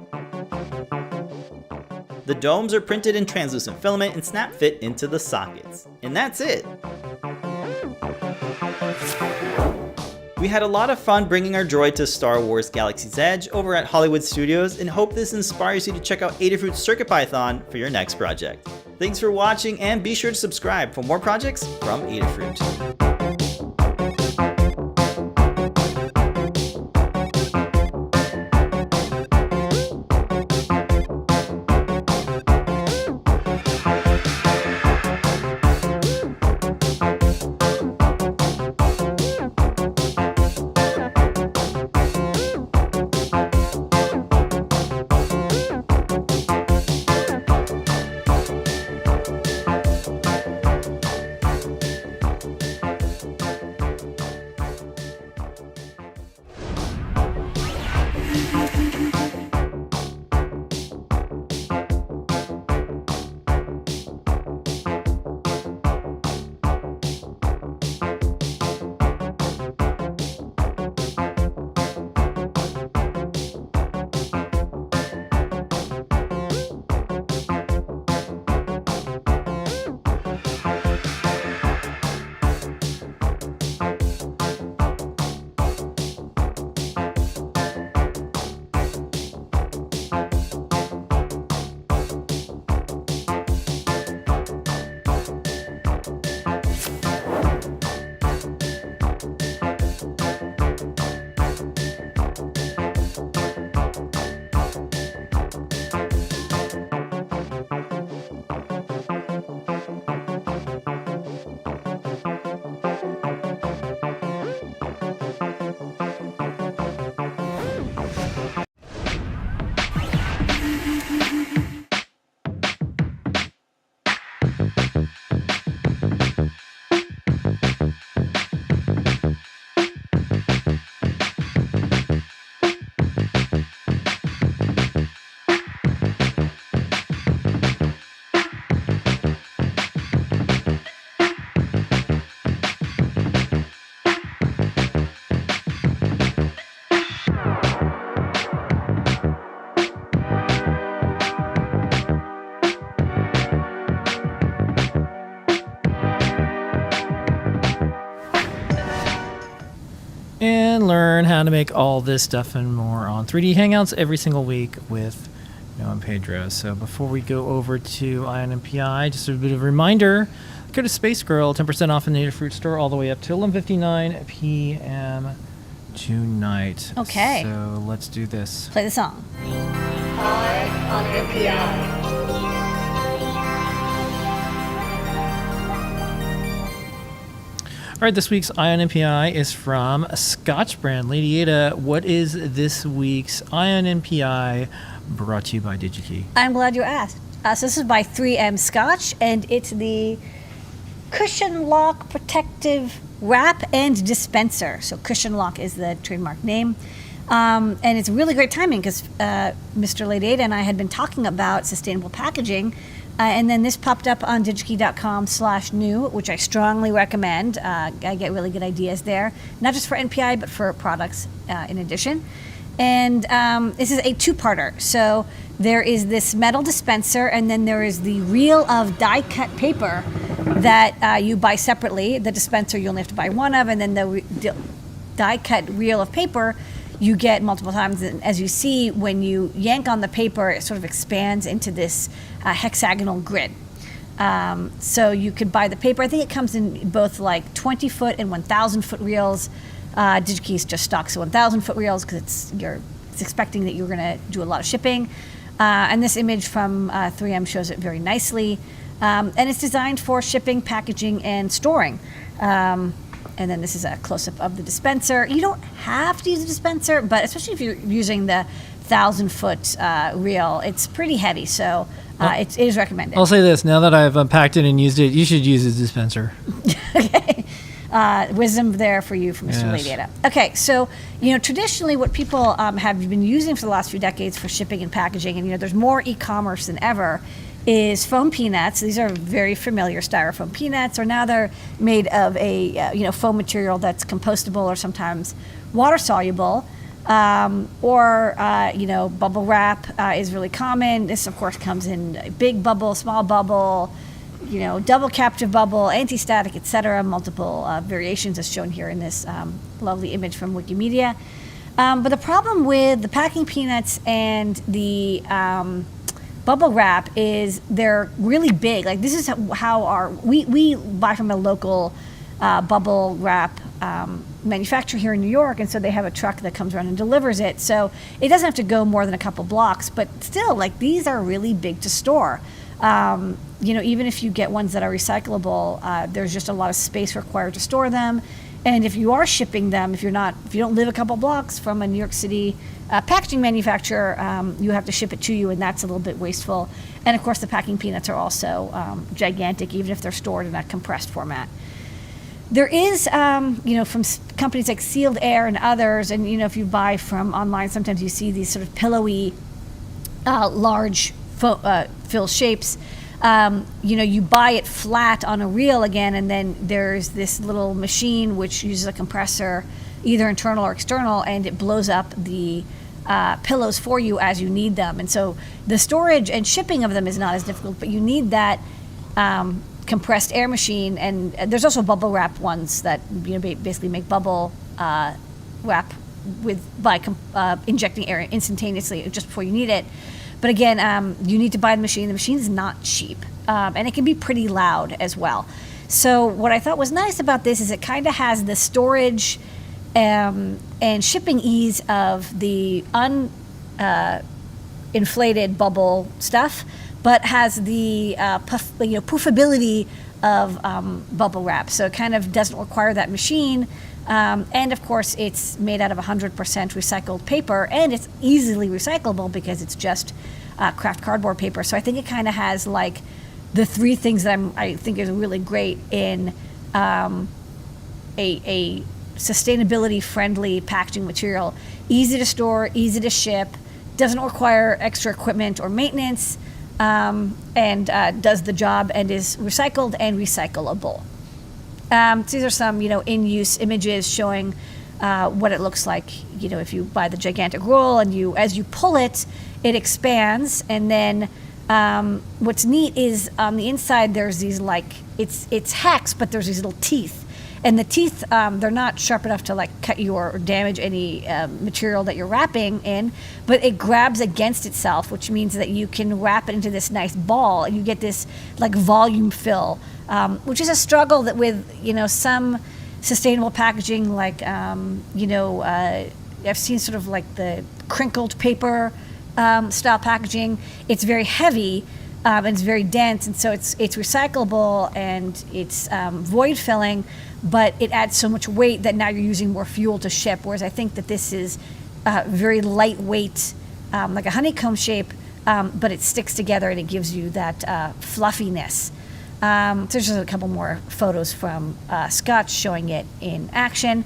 S6: The domes are printed in translucent filament and snap fit into the sockets. And that's it! We had a lot of fun bringing our droid to Star Wars Galaxy's Edge over at Hollywood Studios and hope this inspires you to check out Adafruit's CircuitPython for your next project. Thanks for watching and be sure to subscribe for more projects from Adafruit.
S1: And learn how to make all this stuff and more on 3D Hangouts every single week with Noah and Pedro. So before we go over to Ion and PI, just a bit of a reminder, go to Space Girl, 10% off in the Adafruit store all the way up to 11:59 p.m. tonight.
S2: Okay.
S1: So let's do this.
S2: Play the song.
S1: All right, this week's Ion NPI is from Scotch brand. Ladyada, what is this week's Ion NPI brought to you by DigiKey?
S2: I'm glad you asked. So this is by 3M Scotch, and it's the Cushion Lock Protective Wrap and Dispenser. So Cushion Lock is the trademark name. And it's really great timing because Mr. Ladyada and I had been talking about sustainable packaging. And then this popped up on digikey.com/new, which I strongly recommend. I get really good ideas there, not just for NPI, but for products in addition. And this is a two-parter. So there is this metal dispenser, and then there is the reel of die-cut paper that you buy separately. The dispenser you only have to buy one of, and then the die-cut reel of paper you get multiple times. And as you see, when you yank on the paper, it sort of expands into this hexagonal grid. So you could buy the paper. I think it comes in both like 20-foot and 1,000-foot reels. DigiKey just stocks 1,000-foot reels because it's expecting that you're going to do a lot of shipping. And this image from 3M shows it very nicely. And it's designed for shipping, packaging, and storing. And then this is a close-up of the dispenser. You don't have to use a dispenser, but especially if you're using the 1,000-foot reel. It's pretty heavy, so it is recommended.
S1: I'll say this: now that I've unpacked it and used it, you should use a dispenser.
S2: Okay. Wisdom there for you from Mr.
S1: Yes.
S2: Ladyada. Okay, so, traditionally what people have been using for the last few decades for shipping and packaging, and, there's more e-commerce than ever, is foam peanuts. These are very familiar styrofoam peanuts, or now they're made of a, foam material that's compostable or sometimes water-soluble. Bubble wrap is really common. This, of course, comes in a big bubble, small bubble, double captive bubble, anti-static, etc. Multiple variations as shown here in this lovely image from Wikimedia. But the problem with the packing peanuts and the bubble wrap is they're really big. Like, this is how we buy from a local bubble wrap manufacturer here in New York, and so they have a truck that comes around and delivers it. So it doesn't have to go more than a couple blocks, but still, like, these are really big to store. Even if you get ones that are recyclable, there's just a lot of space required to store them. And if you are shipping them, if you don't live a couple blocks from a New York City packaging manufacturer, you have to ship it to you, and that's a little bit wasteful. And of course, the packing peanuts are also gigantic, even if they're stored in that compressed format. There is, from companies like Sealed Air and others, and if you buy from online, sometimes you see these sort of pillowy, large fill shapes. You buy it flat on a reel again, and then there's this little machine which uses a compressor, either internal or external, and it blows up the pillows for you as you need them. And so the storage and shipping of them is not as difficult, but you need that compressed air machine. And there's also bubble wrap ones that basically make bubble wrap by injecting air instantaneously just before you need it. But again, you need to buy the machine. The machine is not cheap, and it can be pretty loud as well. So what I thought was nice about this is it kind of has the storage and shipping ease of the inflated bubble stuff, but has the poofability of bubble wrap. So it kind of doesn't require that machine. And of course, it's made out of 100% recycled paper, and it's easily recyclable because it's just craft cardboard paper. So I think it kind of has like the three things that I think is really great in a sustainability-friendly packaging material: easy to store, easy to ship, doesn't require extra equipment or maintenance, and does the job and is recycled and recyclable. These are some, in-use images showing what it looks like. If you buy the gigantic roll and as you pull it, it expands. And then what's neat is on the inside there's these it's hex, but there's these little teeth. And the teeth, they're not sharp enough to cut you or damage any material that you're wrapping in, but it grabs against itself, which means that you can wrap it into this nice ball, and you get this volume fill, which is a struggle that with some sustainable packaging, I've seen sort of the crinkled paper style packaging. It's very heavy. And it's very dense, and so it's recyclable and it's void filling, but it adds so much weight that now you're using more fuel to ship. Whereas I think that this is very lightweight, like a honeycomb shape, but it sticks together and it gives you that fluffiness. So there's just a couple more photos from Scott showing it in action.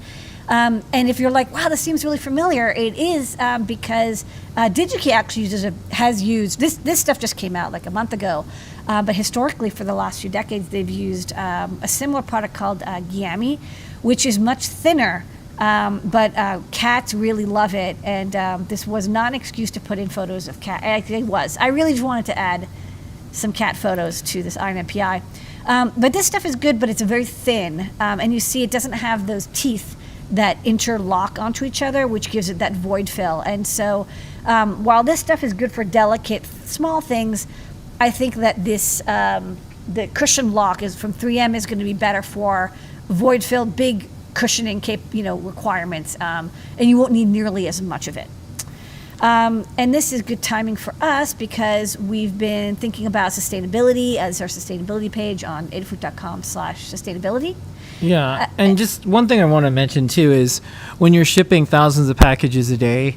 S2: And if you're like, wow, this seems really familiar, it is because DigiKey actually has used this stuff just came out like a month ago, but historically for the last few decades they've used a similar product called Giami, which is much thinner, but cats really love it, and this was not an excuse to put in photos of cat. It was. I really just wanted to add some cat photos to this INMPI. But this stuff is good, but it's very thin, and you see it doesn't have those teeth that interlock onto each other, which gives it that void fill. And so while this stuff is good for delicate small things, I think that this the cushion lock is from 3M is going to be better for void filled big cushioning requirements, and you won't need nearly as much of it. And this is good timing for us because we've been thinking about sustainability as our sustainability page on adafruit.com/sustainability.
S1: Yeah, and just one thing I want to mention too is when you're shipping thousands of packages a day,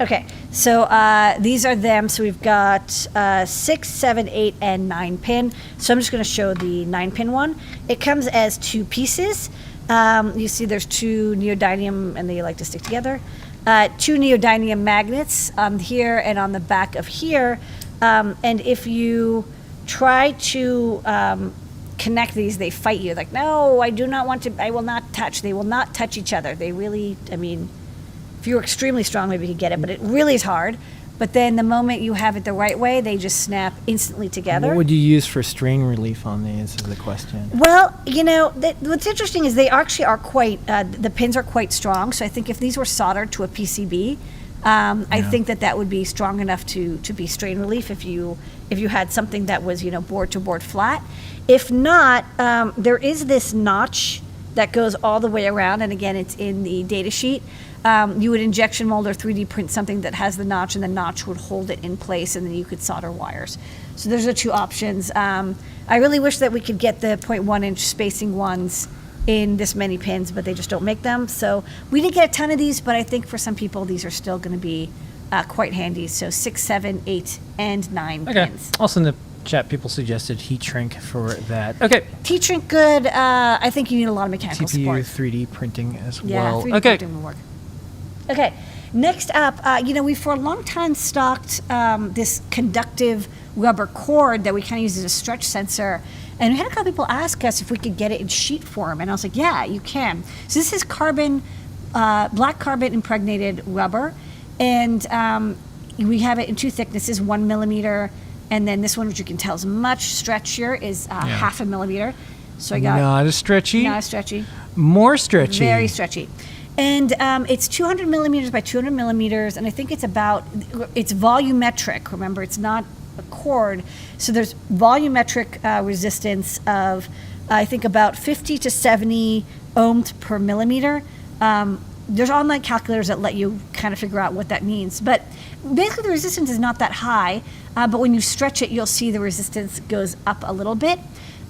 S2: Okay, so these are them. So we've got 6, 7, 8, and 9 pin. So I'm just going to show the 9 pin one. It comes as 2 pieces. You see there's 2 neodymium, and they like to stick together. 2 neodymium magnets here and on the back of here. And if you try to connect these, they fight you. Like, no, I do not want to, I will not touch. They will not touch each other. They really, I mean, if you were extremely strong, maybe you could get it, but it really is hard. But then the moment you have it the right way, they just snap instantly together.
S1: What would you use for strain relief on these is the question.
S2: Well, you know, what's interesting is they actually are quite, the pins are quite strong. So I think if these were soldered to a PCB, I think that would be strong enough to be strain relief if you had something that was, you know, board to board flat. If not, there is this notch that goes all the way around, and again, it's in the data sheet. You would injection mold or 3D print something that has the notch, and the notch would hold it in place, and then you could solder wires. So those are 2 options. I really wish that we could get the 0.1 inch spacing ones in this many pins, but they just don't make them. So we didn't get a ton of these, but I think for some people these are still going to be quite handy. So 6, 7, 8, and 9 pins.
S1: Also in the chat, people suggested heat shrink for that. Okay.
S2: Heat shrink good. I think you need a lot of mechanical
S1: CPU
S2: support.
S1: 3D printing as
S2: Yeah,
S1: well.
S2: 3D printing will work. Okay, next up, you know, we for a long time stocked this conductive rubber cord that we kind of use as a stretch sensor. And we had a couple people ask us if we could get it in sheet form. And I was like, yeah, you can. So this is carbon, black carbon impregnated rubber. And we have it in 2 thicknesses, 1 millimeter. And then this one, which you can tell is much stretchier, is 0.5 millimeter. So I got
S1: not as stretchy.
S2: not as stretchy.
S1: More stretchy.
S2: Very stretchy. And it's 200 millimeters by 200 millimeters, and I think it's volumetric. Remember, it's not a cord. So there's volumetric resistance of, I think, about 50 to 70 ohms per millimeter. There's online calculators that let you kind of figure out what that means. But basically, the resistance is not that high, but when you stretch it, you'll see the resistance goes up a little bit.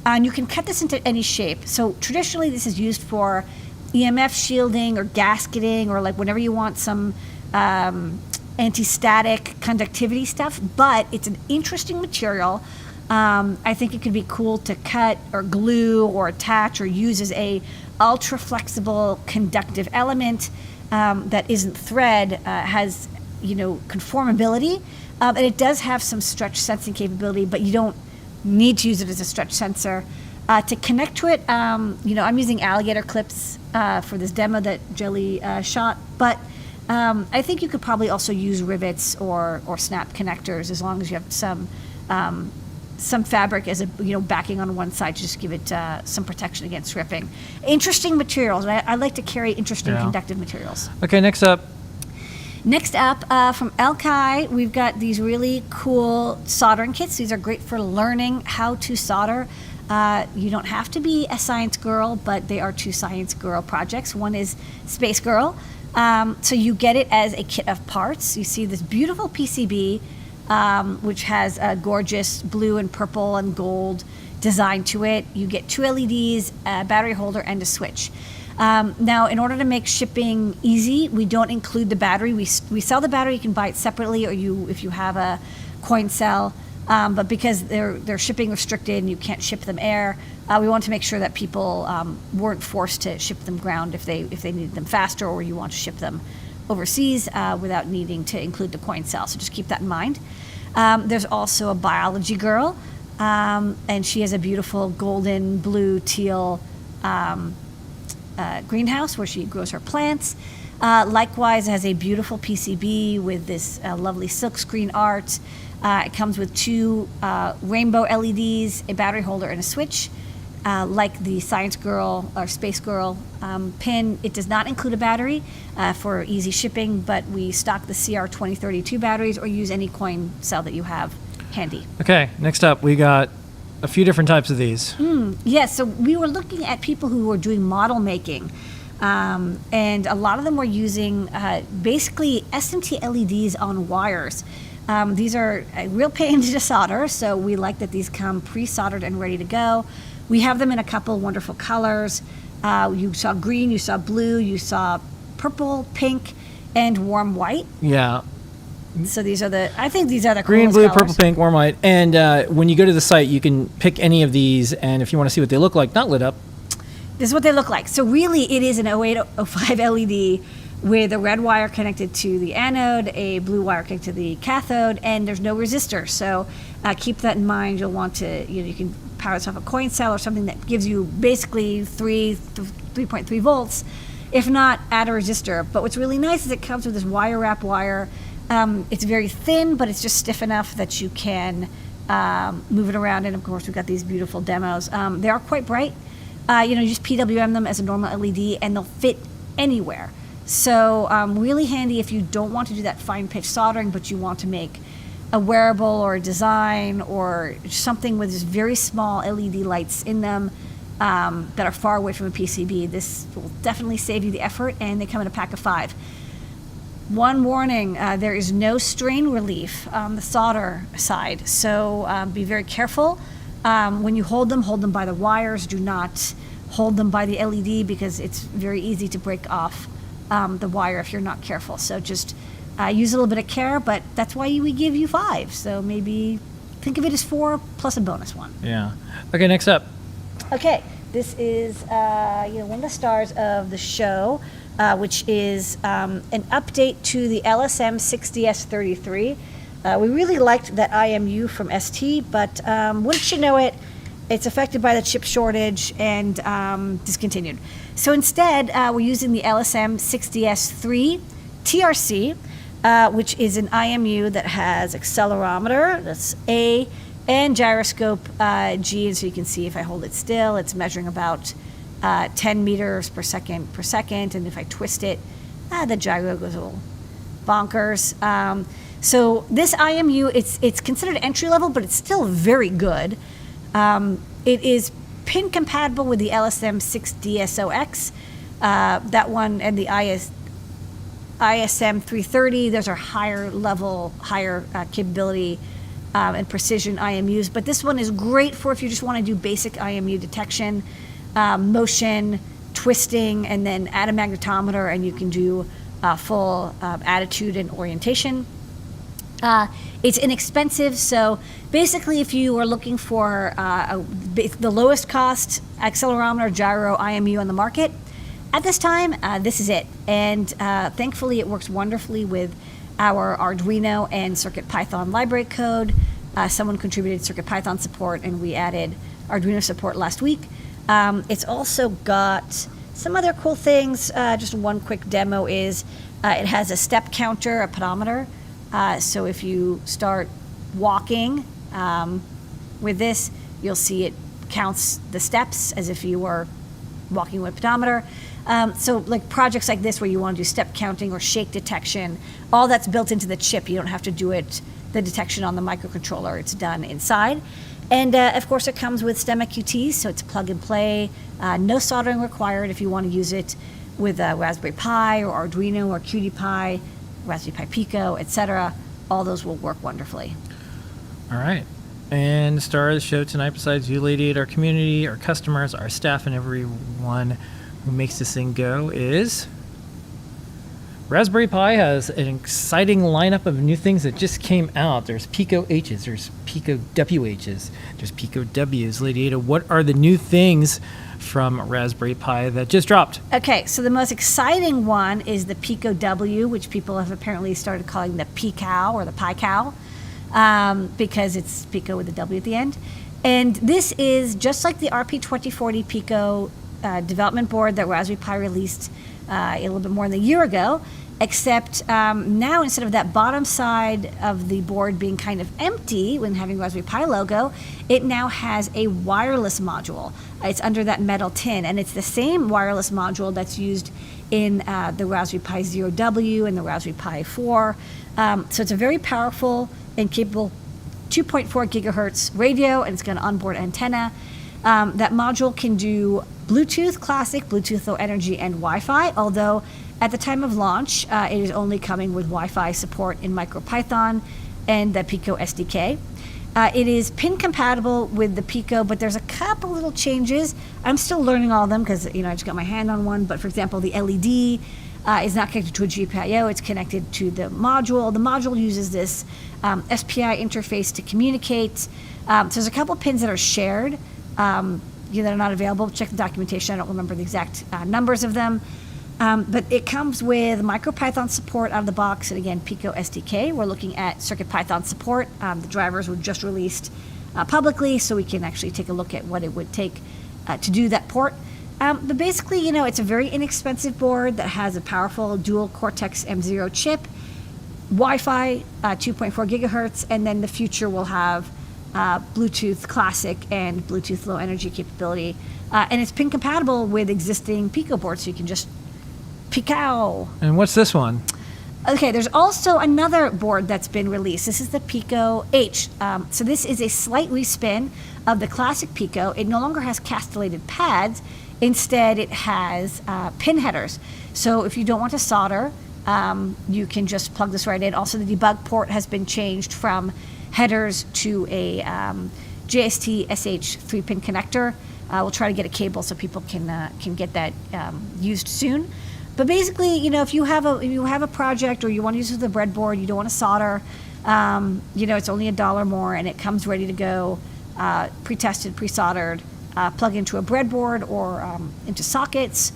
S2: And you can cut this into any shape. So traditionally, this is used for EMF shielding or gasketing, or like whenever you want some anti-static conductivity stuff, but it's an interesting material. I think it could be cool to cut or glue or attach or use as a ultra flexible conductive element that isn't thread, has, you know, conformability, and it does have some stretch sensing capability, but you don't need to use it as a stretch sensor. To connect to it, you know, I'm using alligator clips for this demo that Jelly shot, but I think you could probably also use rivets or snap connectors, as long as you have some fabric as a, you know, backing on one side to just give it some protection against ripping. Interesting materials. I like to carry interesting conductive materials.
S1: Okay, next up.
S2: Next up, from Elkai, we've got these really cool soldering kits. These are great for learning how to solder. You don't have to be a science girl, but they are 2 science girl projects. One is Space Girl. So you get it as a kit of parts. You see this beautiful PCB, which has a gorgeous blue and purple and gold design to it. You get 2 LEDs, a battery holder, and a switch. Now, in order to make shipping easy, we don't include the battery. We sell the battery. You can buy it separately, or if you have a coin cell. But because they're shipping restricted and you can't ship them air, we want to make sure that people weren't forced to ship them ground if they needed them faster, or you want to ship them overseas without needing to include the coin cell. So just keep that in mind. There's also a biology girl, and she has a beautiful golden, blue, teal greenhouse where she grows her plants. Likewise, it has a beautiful PCB with this lovely silkscreen art. It comes with 2 rainbow LEDs, a battery holder, and a switch. Like the Science Girl or Space Girl pin, it does not include a battery for easy shipping, but we stock the CR2032 batteries, or use any coin cell that you have handy.
S1: Okay, next up, we got a few different types of these.
S2: Yes, so we were looking at people who were doing model making. And a lot of them were using basically SMT LEDs on wires. These are a real pain to solder, so we like that these come pre-soldered and ready to go. We have them in a couple wonderful colors. You saw green, you saw blue, you saw purple, pink, and warm white.
S1: Yeah.
S2: So these are I think these are the
S1: Green,
S2: coolest
S1: blue,
S2: colors.
S1: purple, pink, warm white. And when you go to the site, you can pick any of these. And if you want to see what they look like, not lit up.
S2: This is what they look like. So really, it is an 0805 LED with a red wire connected to the anode, a blue wire connected to the cathode, and there's no resistor. So keep that in mind. You'll want to, you can power this off a coin cell or something that gives you basically 3.3 volts. If not, add a resistor. But what's really nice is it comes with this wire wrap wire. It's very thin, but it's just stiff enough that you can move it around. And of course, we've got these beautiful demos. They are quite bright. You just PWM them as a normal LED, and they'll fit anywhere. So really handy if you don't want to do that fine pitch soldering, but you want to make a wearable or a design or something with just very small LED lights in them that are far away from a PCB. This will definitely save you the effort, and they come in a pack of 5. One warning, there is no strain relief on the solder side, so be very careful. When you hold them by the wires. Do not hold them by the LED because it's very easy to break off the wire if you're not careful. So just use a little bit of care, but that's why we give you 5. So maybe think of it as 4 plus a bonus 1.
S1: Yeah. Okay, next up.
S2: Okay, this is one of the stars of the show, which is an update to the LSM 60S33. We really liked that IMU from ST, but wouldn't you know it, it's affected by the chip shortage and discontinued. So instead, we're using the LSM 60S3 TRC, which is an IMU that has accelerometer, that's A, and gyroscope G. And so you can see if I hold it still, it's measuring about 10 meters per second. And if I twist it, the gyro goes a little bonkers. So this IMU, it's considered entry level, but it's still very good. It is pin compatible with the LSM 6DSOX, that one, and the ISM 330. Those are higher level, higher capability and precision IMUs. But this one is great for if you just want to do basic IMU detection, motion, twisting, and then add a magnetometer, and you can do full attitude and orientation. It's inexpensive, so basically if you are looking for the lowest cost accelerometer gyro IMU on the market, at this time, this is it. And thankfully it works wonderfully with our Arduino and CircuitPython library code. Someone contributed CircuitPython support, and we added Arduino support last week. It's also got some other cool things. Just one quick demo is it has a step counter, a pedometer. So if you start walking with this, you'll see it counts the steps as if you were walking with a pedometer. So like projects like this where you want to do step counting or shake detection, all that's built into the chip. You don't have to do the detection on the microcontroller. It's done inside. And of course it comes with STEMMA QTs, so it's plug and play. No soldering required if you want to use it with a Raspberry Pi or Arduino or QT Pi, Raspberry Pi Pico, etc. All those will work wonderfully.
S1: All right. And the star of the show tonight, besides you, Ladyada, our community, our customers, our staff, and everyone who makes this thing go, is Raspberry Pi has an exciting lineup of new things that just came out. There's Pico H's, there's Pico WH's, there's Pico W's. Ladyada, what are the new things from Raspberry Pi that just dropped?
S2: Okay, so the most exciting one is the Pico W, which people have apparently started calling the P-Cow or the Pi-Cow, because it's Pico with a W at the end. And this is just like the RP2040 Pico development board that Raspberry Pi released a little bit more than a year ago, except now instead of that bottom side of the board being kind of empty when having Raspberry Pi logo, it now has a wireless module. It's under that metal tin, and it's the same wireless module that's used in the Raspberry Pi Zero W and the Raspberry Pi 4. So it's a very powerful and capable 2.4 gigahertz radio, and it's got an onboard antenna. That module can do Bluetooth Classic, Bluetooth Low Energy, and Wi-Fi, although at the time of launch, it is only coming with Wi-Fi support in MicroPython and the Pico SDK. It is pin compatible with the Pico, but there's a couple little changes. I'm still learning all of them because I just got my hand on one. But for example, the LED is not connected to a GPIO. It's connected to the module. The module uses this SPI interface to communicate. So there's a couple pins that are shared, that are not available. Check the documentation. I don't remember the exact numbers of them. But it comes with MicroPython support out of the box, and again, Pico SDK. We're looking at CircuitPython support. The drivers were just released publicly, so we can actually take a look at what it would take to do that port. But basically, it's a very inexpensive board that has a powerful dual Cortex M0 chip, Wi-Fi 2.4 gigahertz, and then the future will have Bluetooth Classic and Bluetooth Low Energy capability. And it's pin compatible with existing Pico boards, so you can just Pico.
S1: And what's this one?
S2: Okay, there's also another board that's been released. This is the Pico H. So this is a slight respin of the classic Pico. It no longer has castellated pads. Instead, it has pin headers. So if you don't want to solder, you can just plug this right in. Also, the debug port has been changed from headers to a JST SH 3-pin connector. We'll try to get a cable so people can get that used soon. But basically, if you have a project or you want to use it with a breadboard, you don't want to solder, it's only $1 more, and it comes ready to go, pre-tested, pre-soldered, plug into a breadboard or into sockets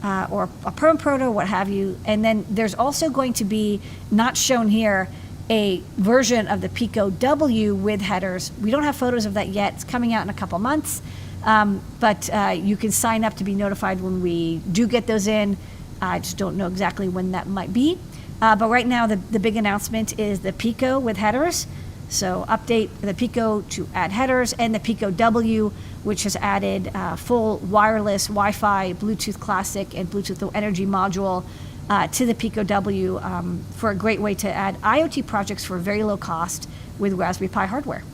S2: or a Perm Proto, what have you. And then there's also going to be, not shown here, a version of the Pico W with headers. We don't have photos of that yet. It's coming out in a couple months, but you can sign up to be notified when we do get those in. I just don't know exactly when that might be. But right now, the big announcement is the Pico with headers. So update the Pico to add headers, and the Pico W, which has added full wireless Wi-Fi, Bluetooth Classic, and Bluetooth Low Energy module to the Pico W for a great way to add IoT projects for very low cost with Raspberry Pi hardware.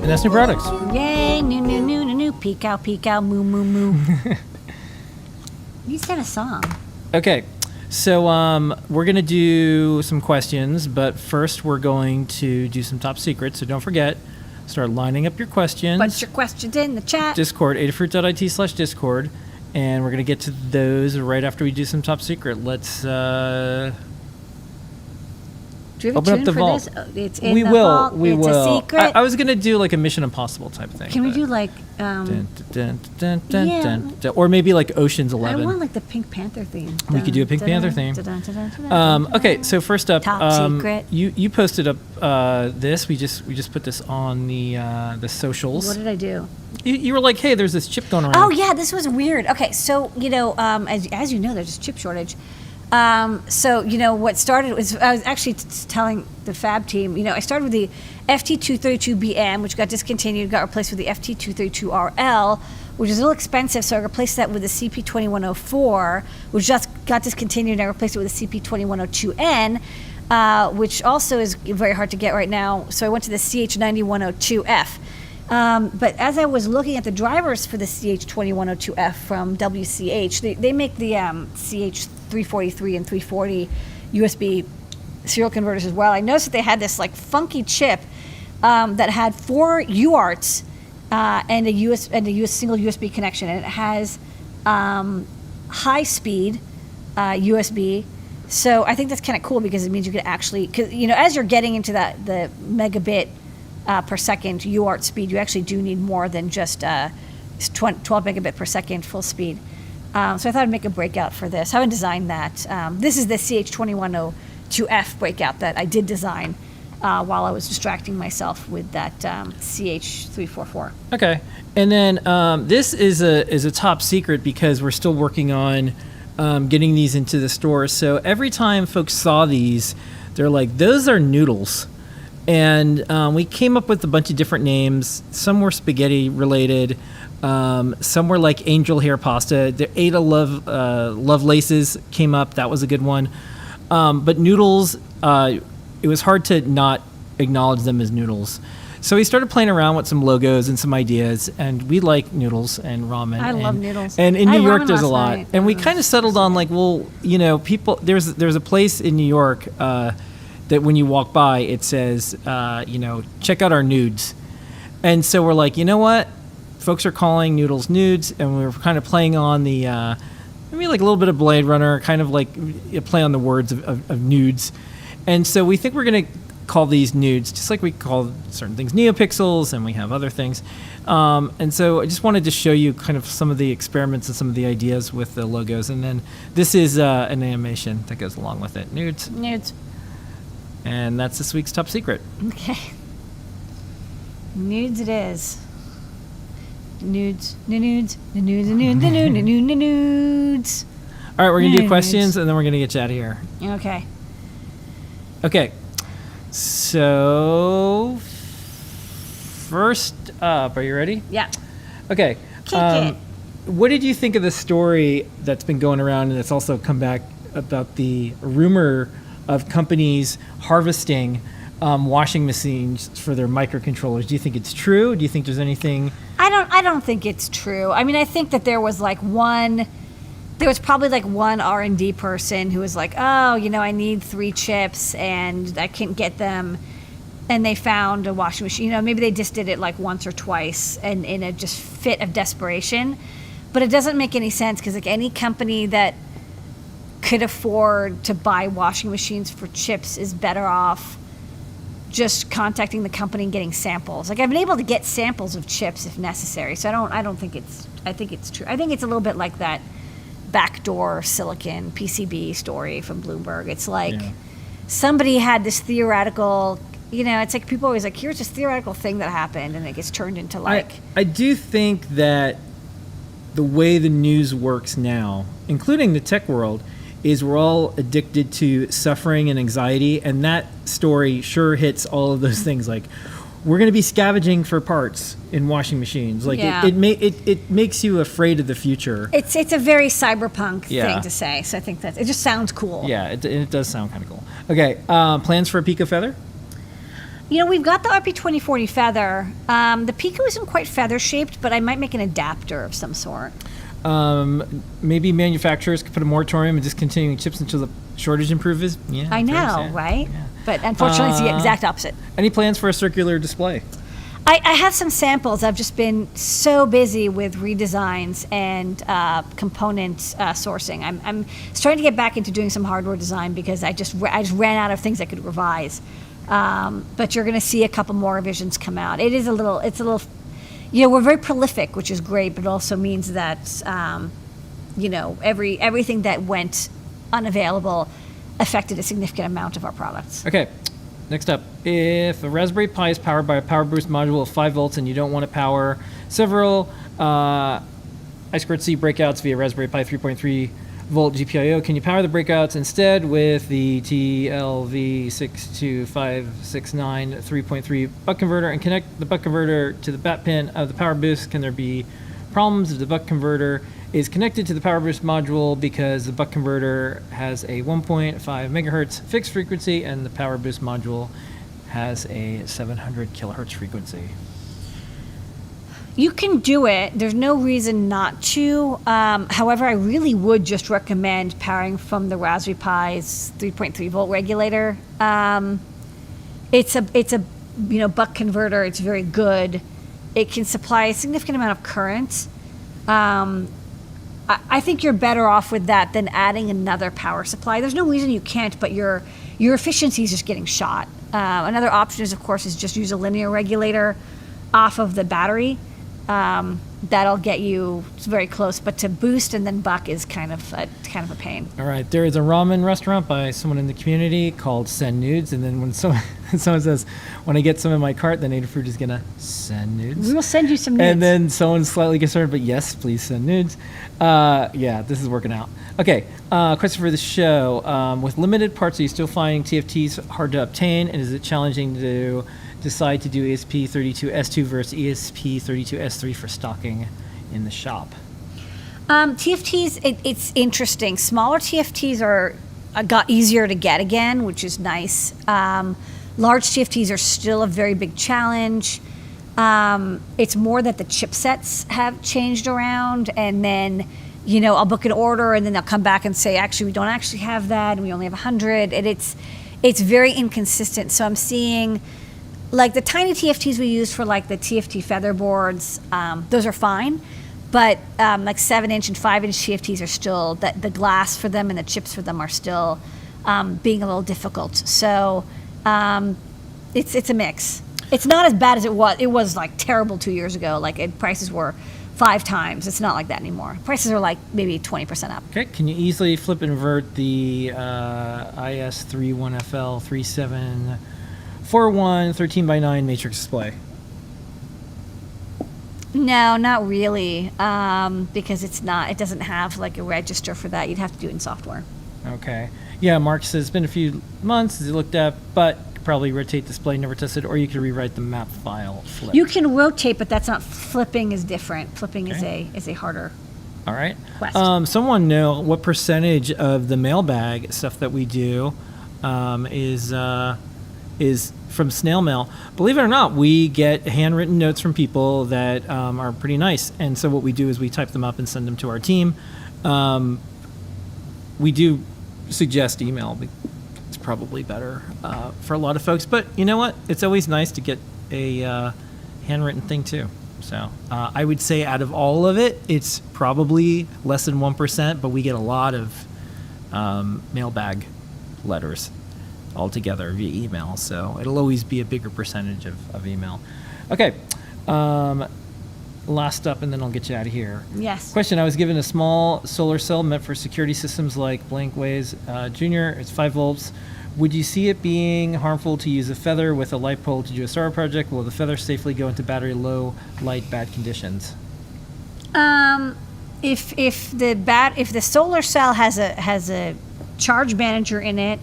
S1: And that's new products.
S2: Yay, new, peek out, moo, moo, moo. You said a song.
S1: Okay, so we're going to do some questions, but first we're going to do some top secrets. So don't forget, start lining up your questions.
S2: Bunch your questions in the chat.
S1: Discord, adafruit.it/discord, and we're going to get to those right after we do some top secret. Let's
S2: Do you have a
S1: open up
S2: tune
S1: the
S2: for
S1: vault.
S2: this? It's in
S1: We
S2: the
S1: will.
S2: vault.
S1: We
S2: it's
S1: will.
S2: a secret.
S1: I was going to do like a Mission Impossible type thing.
S2: Can we
S1: but-
S2: do like
S1: Dun, dun, dun, dun,
S2: Yeah.
S1: dun, dun. Or maybe like Ocean's
S2: I
S1: 11.
S2: want like the Pink Panther theme.
S1: We could do a Pink Panther theme. Okay, so first up,
S2: Top secret.
S1: you posted up this. We just put this on the socials.
S2: What did I do?
S1: You were like, hey, there's this chip going around.
S2: Oh yeah, this was weird. Okay, so as you know, there's a chip shortage. So what started was I was actually telling the Fab team. I started with the FT232BM, which got discontinued, got replaced with the FT232RL, which is a little expensive. So I replaced that with the CP2104, which just got discontinued. And I replaced it with the CP2102N, which also is very hard to get right now. So I went to the CH9102F. But as I was looking at the drivers for the CH2102F from WCH, they make the CH343 and 340 USB serial converters as well. I noticed that they had this like funky chip that had 4 UARTs and a single USB connection, and it has high speed USB. So I think that's kind of cool because it means you could actually, as you're getting into the megabit per second UART speed, you actually do need more than just 12 megabit per second full speed. So I thought I'd make a breakout for this. I haven't designed that. This is the CH2102F breakout that I did design. while I was distracting myself with that CH344.
S1: Okay, and then this is a top secret because we're still working on getting these into the store. So every time folks saw these, they're like, "Those are noodles," and we came up with a bunch of different names. Some were spaghetti related. Some were like angel hair pasta. The Ada Love Laces came up. That was a good one. But noodles, it was hard to not acknowledge them as noodles. So we started playing around with some logos and some ideas, and we like noodles and ramen.
S2: I love noodles.
S1: And in
S2: I
S1: New
S2: had
S1: York,
S2: ramen
S1: there's a
S2: last
S1: lot.
S2: night.
S1: And we kind of settled on like, well, you know, people. There's a place in New York that when you walk by, it says, you know, check out our nudes. And so we're like, you know what? Folks are calling noodles nudes, and we were kind of playing on the maybe like a little bit of Blade Runner, kind of like a play on the words of nudes. And so we think we're going to call these nudes, just like we call certain things neopixels, and we have other things. And so I just wanted to show you kind of some of the experiments and some of the ideas with the logos. And then this is an animation that goes along with it. Nudes.
S2: Nudes.
S1: And that's this week's top secret.
S2: Okay. Nudes it is. Nudes. Nudes. Nudes. Nudes. Nudes. Nudes.
S1: All right, we're going to do
S2: Nudes.
S1: questions, and then we're going to get you out of here.
S2: Okay.
S1: Okay. So, first up, are you ready?
S2: Yeah.
S1: Okay.
S2: Kick it.
S1: What did you think of the story that's been going around and it's also come back about the rumor of companies harvesting washing machines for their microcontrollers? Do you think it's true? Do you think there's anything?
S2: I don't think it's true. I mean, I think that there was probably like one R&D person who was like, oh, you know, I need 3 chips and I can't get them. And they found a washing machine. You know, maybe they just did it like once or twice and in a just fit of desperation. But it doesn't make any sense because like any company that could afford to buy washing machines for chips is better off just contacting the company and getting samples. Like I've been able to get samples of chips if necessary. So I think it's true. I think it's a little bit like that backdoor silicon PCB story from Bloomberg. It's like somebody had this theoretical, you know, it's like people always like, here's this theoretical thing that happened and it gets turned into like.
S1: I do think that the way the news works now, including the tech world, is we're all addicted to suffering and anxiety, and that story sure hits all of those things. Like, we're going to be scavenging for parts in washing machines. Like, it makes you afraid of the future.
S2: It's a very cyberpunk
S1: Yeah.
S2: thing to say, so I think that it just sounds cool.
S1: Yeah, it does sound kind of cool. Okay, plans for a Pico Feather?
S2: You know, we've got the RP2040 Feather. The Pico isn't quite feather shaped, but I might make an adapter of some sort.
S1: Maybe manufacturers could put a moratorium and discontinuing chips until the shortage improves. Yeah,
S2: I know, right?
S1: Yeah.
S2: But unfortunately, it's the exact opposite.
S1: Any plans for a circular display?
S2: I have some samples. I've just been so busy with redesigns and component sourcing. I'm starting to get back into doing some hardware design because I just ran out of things I could revise. But you're going to see a couple more revisions come out. It's a little. You know, we're very prolific, which is great, but it also means that, you know, everything that went unavailable affected a significant amount of our products.
S1: Okay, next up. If a Raspberry Pi is powered by a power boost module of 5 volts and you don't want to power several I2C breakouts via Raspberry Pi 3.3 volt GPIO, can you power the breakouts instead with the TLV62569 3.3 buck converter and connect the buck converter to the BAT pin of the power boost? Can there be problems if the buck converter is connected to the power boost module because the buck converter has a 1.5 megahertz fixed frequency and the power boost module has a 700 kilohertz frequency?
S2: You can do it. There's no reason not to. However, I really would just recommend powering from the Raspberry Pi's 3.3 volt regulator. It's a buck converter. It's very good. It can supply a significant amount of current. I think you're better off with that than adding another power supply. There's no reason you can't, but your efficiency is just getting shot. Another option is, of course, just use a linear regulator off of the battery. that'll get you very close. But to boost and then buck is kind of a pain.
S1: All right, there is a ramen restaurant by someone in the community called Send Nudes, and then when someone says, when I get some in my cart, then Adafruit is gonna send nudes.
S2: We will send you some nudes.
S1: And then someone's slightly concerned, but yes, please send nudes. Yeah, this is working out. Okay, question for the show. With limited parts, are you still finding TFTs hard to obtain, and is it challenging to decide to do ESP32S2 versus ESP32S3 for stocking in the shop?
S2: TFTs, it's interesting. Smaller TFTs got easier to get again, which is nice. Large TFTs are still a very big challenge. It's more that the chipsets have changed around, and then, I'll book an order, and then they'll come back and say, actually, we don't actually have that, and we only have 100, and it's very inconsistent. So I'm seeing, like, the tiny TFTs we use for, like, the TFT feather boards, those are fine. But like 7-inch and 5-inch TFTs are still, the glass for them and the chips for them are still being a little difficult. So it's a mix. It's not as bad as it was. It was like terrible 2 years ago. Like prices were 5 times. It's not like that anymore. Prices are like maybe 20% up.
S1: Okay, can you easily flip and invert the IS31FL 3741 13x9 matrix display?
S2: No, not really, because it doesn't have like a register for that. You'd have to do it in software.
S3: Okay. Yeah, Mark says it's been a few months since he looked at, but could probably rotate display, never tested, or you could rewrite the map file flip.
S2: You can rotate, but that's not, flipping is different. Flipping
S3: Okay.
S2: is a harder
S3: All right.
S2: quest.
S1: Someone know what percentage of the mailbag stuff that we do is from snail mail. Believe it or not, we get handwritten notes from people that are pretty nice. And so what we do is we type them up and send them to our team. We do suggest email. It's probably better for a lot of folks. But you know what? It's always nice to get a handwritten thing too. So I would say out of all of it, it's probably less than 1%, but we get a lot of mailbag letters altogether via email. So it'll always be a bigger percentage of email. Okay. Last up, and then I'll get you out of here.
S2: Yes.
S1: Question: I was given a small solar cell meant for security systems like Blankways Junior. It's 5 volts. Would you see it being harmful to use a feather with a light pole to do a solar project? Will the feather safely go into battery low light bad conditions?
S2: If the solar cell has a charge manager in it,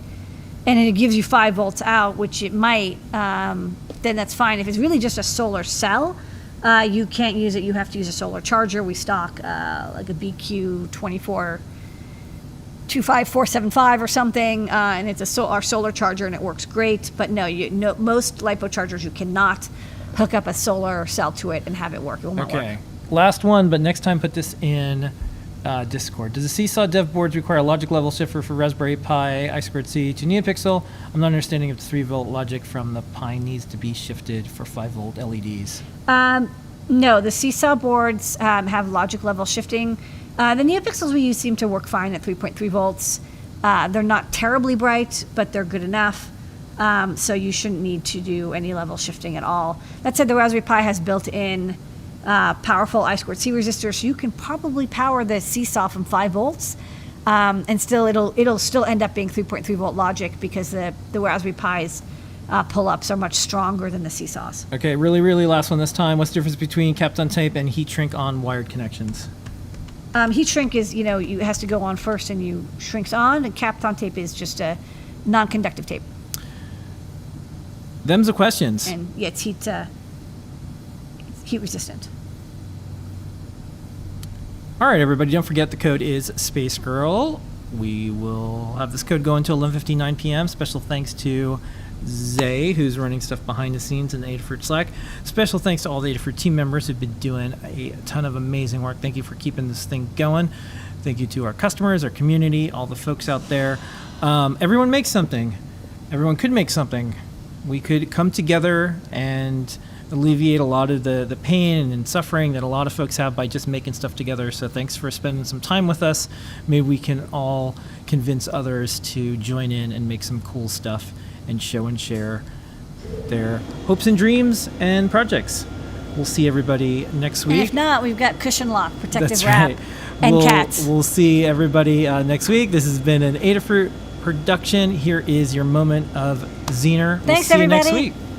S2: and it gives you 5 volts out, which it might, then that's fine. If it's really just a solar cell, you can't use it. You have to use a solar charger. We stock like a BQ 25475 or something, and it's our solar charger, and it works great. But no, most LiPo chargers, you cannot hook up a solar cell to it and have it work. It will not work.
S1: Okay. Last one, but next time put this in Discord. Does the Seesaw dev boards require a logic level shifter for Raspberry Pi I2C to NeoPixel? I'm not understanding if the 3 volt logic from the Pi needs to be shifted for 5 volt LEDs.
S2: No, the Seesaw boards have logic level shifting. The NeoPixels we use seem to work fine at 3.3 volts. They're not terribly bright, but they're good enough. So you shouldn't need to do any level shifting at all. That said, the Raspberry Pi has built-in powerful I2C resistors, so you can probably power the Seesaw from 5 volts, and still it'll still end up being 3.3 volt logic because the Raspberry Pi's pull-ups are much stronger than the Seesaws.
S1: Okay, really last one this time. What's the difference between capped on tape and heat shrink on wired connections?
S2: Heat shrink is, it has to go on first and you shrinks on, and capped on tape is just a non-conductive tape.
S1: Them's the questions.
S2: And yeah, it's heat resistant.
S1: All right, everybody, don't forget the code is Space Girl. We will have this code go until 11:59 p.m. Special thanks to Zay, who's running stuff behind the scenes in the Adafruit Slack. Special thanks to all the Adafruit team members who've been doing a ton of amazing work. Thank you for keeping this thing going. Thank you to our customers, our community, all the folks out there. Everyone makes something. Everyone could make something. We could come together and alleviate a lot of the pain and suffering that a lot of folks have by just making stuff together. So thanks for spending some time with us. Maybe we can all convince others to join in and make some cool stuff and show and share their hopes and dreams and projects. We'll see everybody next
S2: And
S1: week.
S2: if not, we've got cushion lock, protective
S1: That's
S2: wrap,
S1: right.
S2: and cats.
S1: We'll see everybody next week. This has been an Adafruit production. Here is your moment of Zener.
S2: Thanks,
S1: we'll see you next
S2: everybody.
S1: week.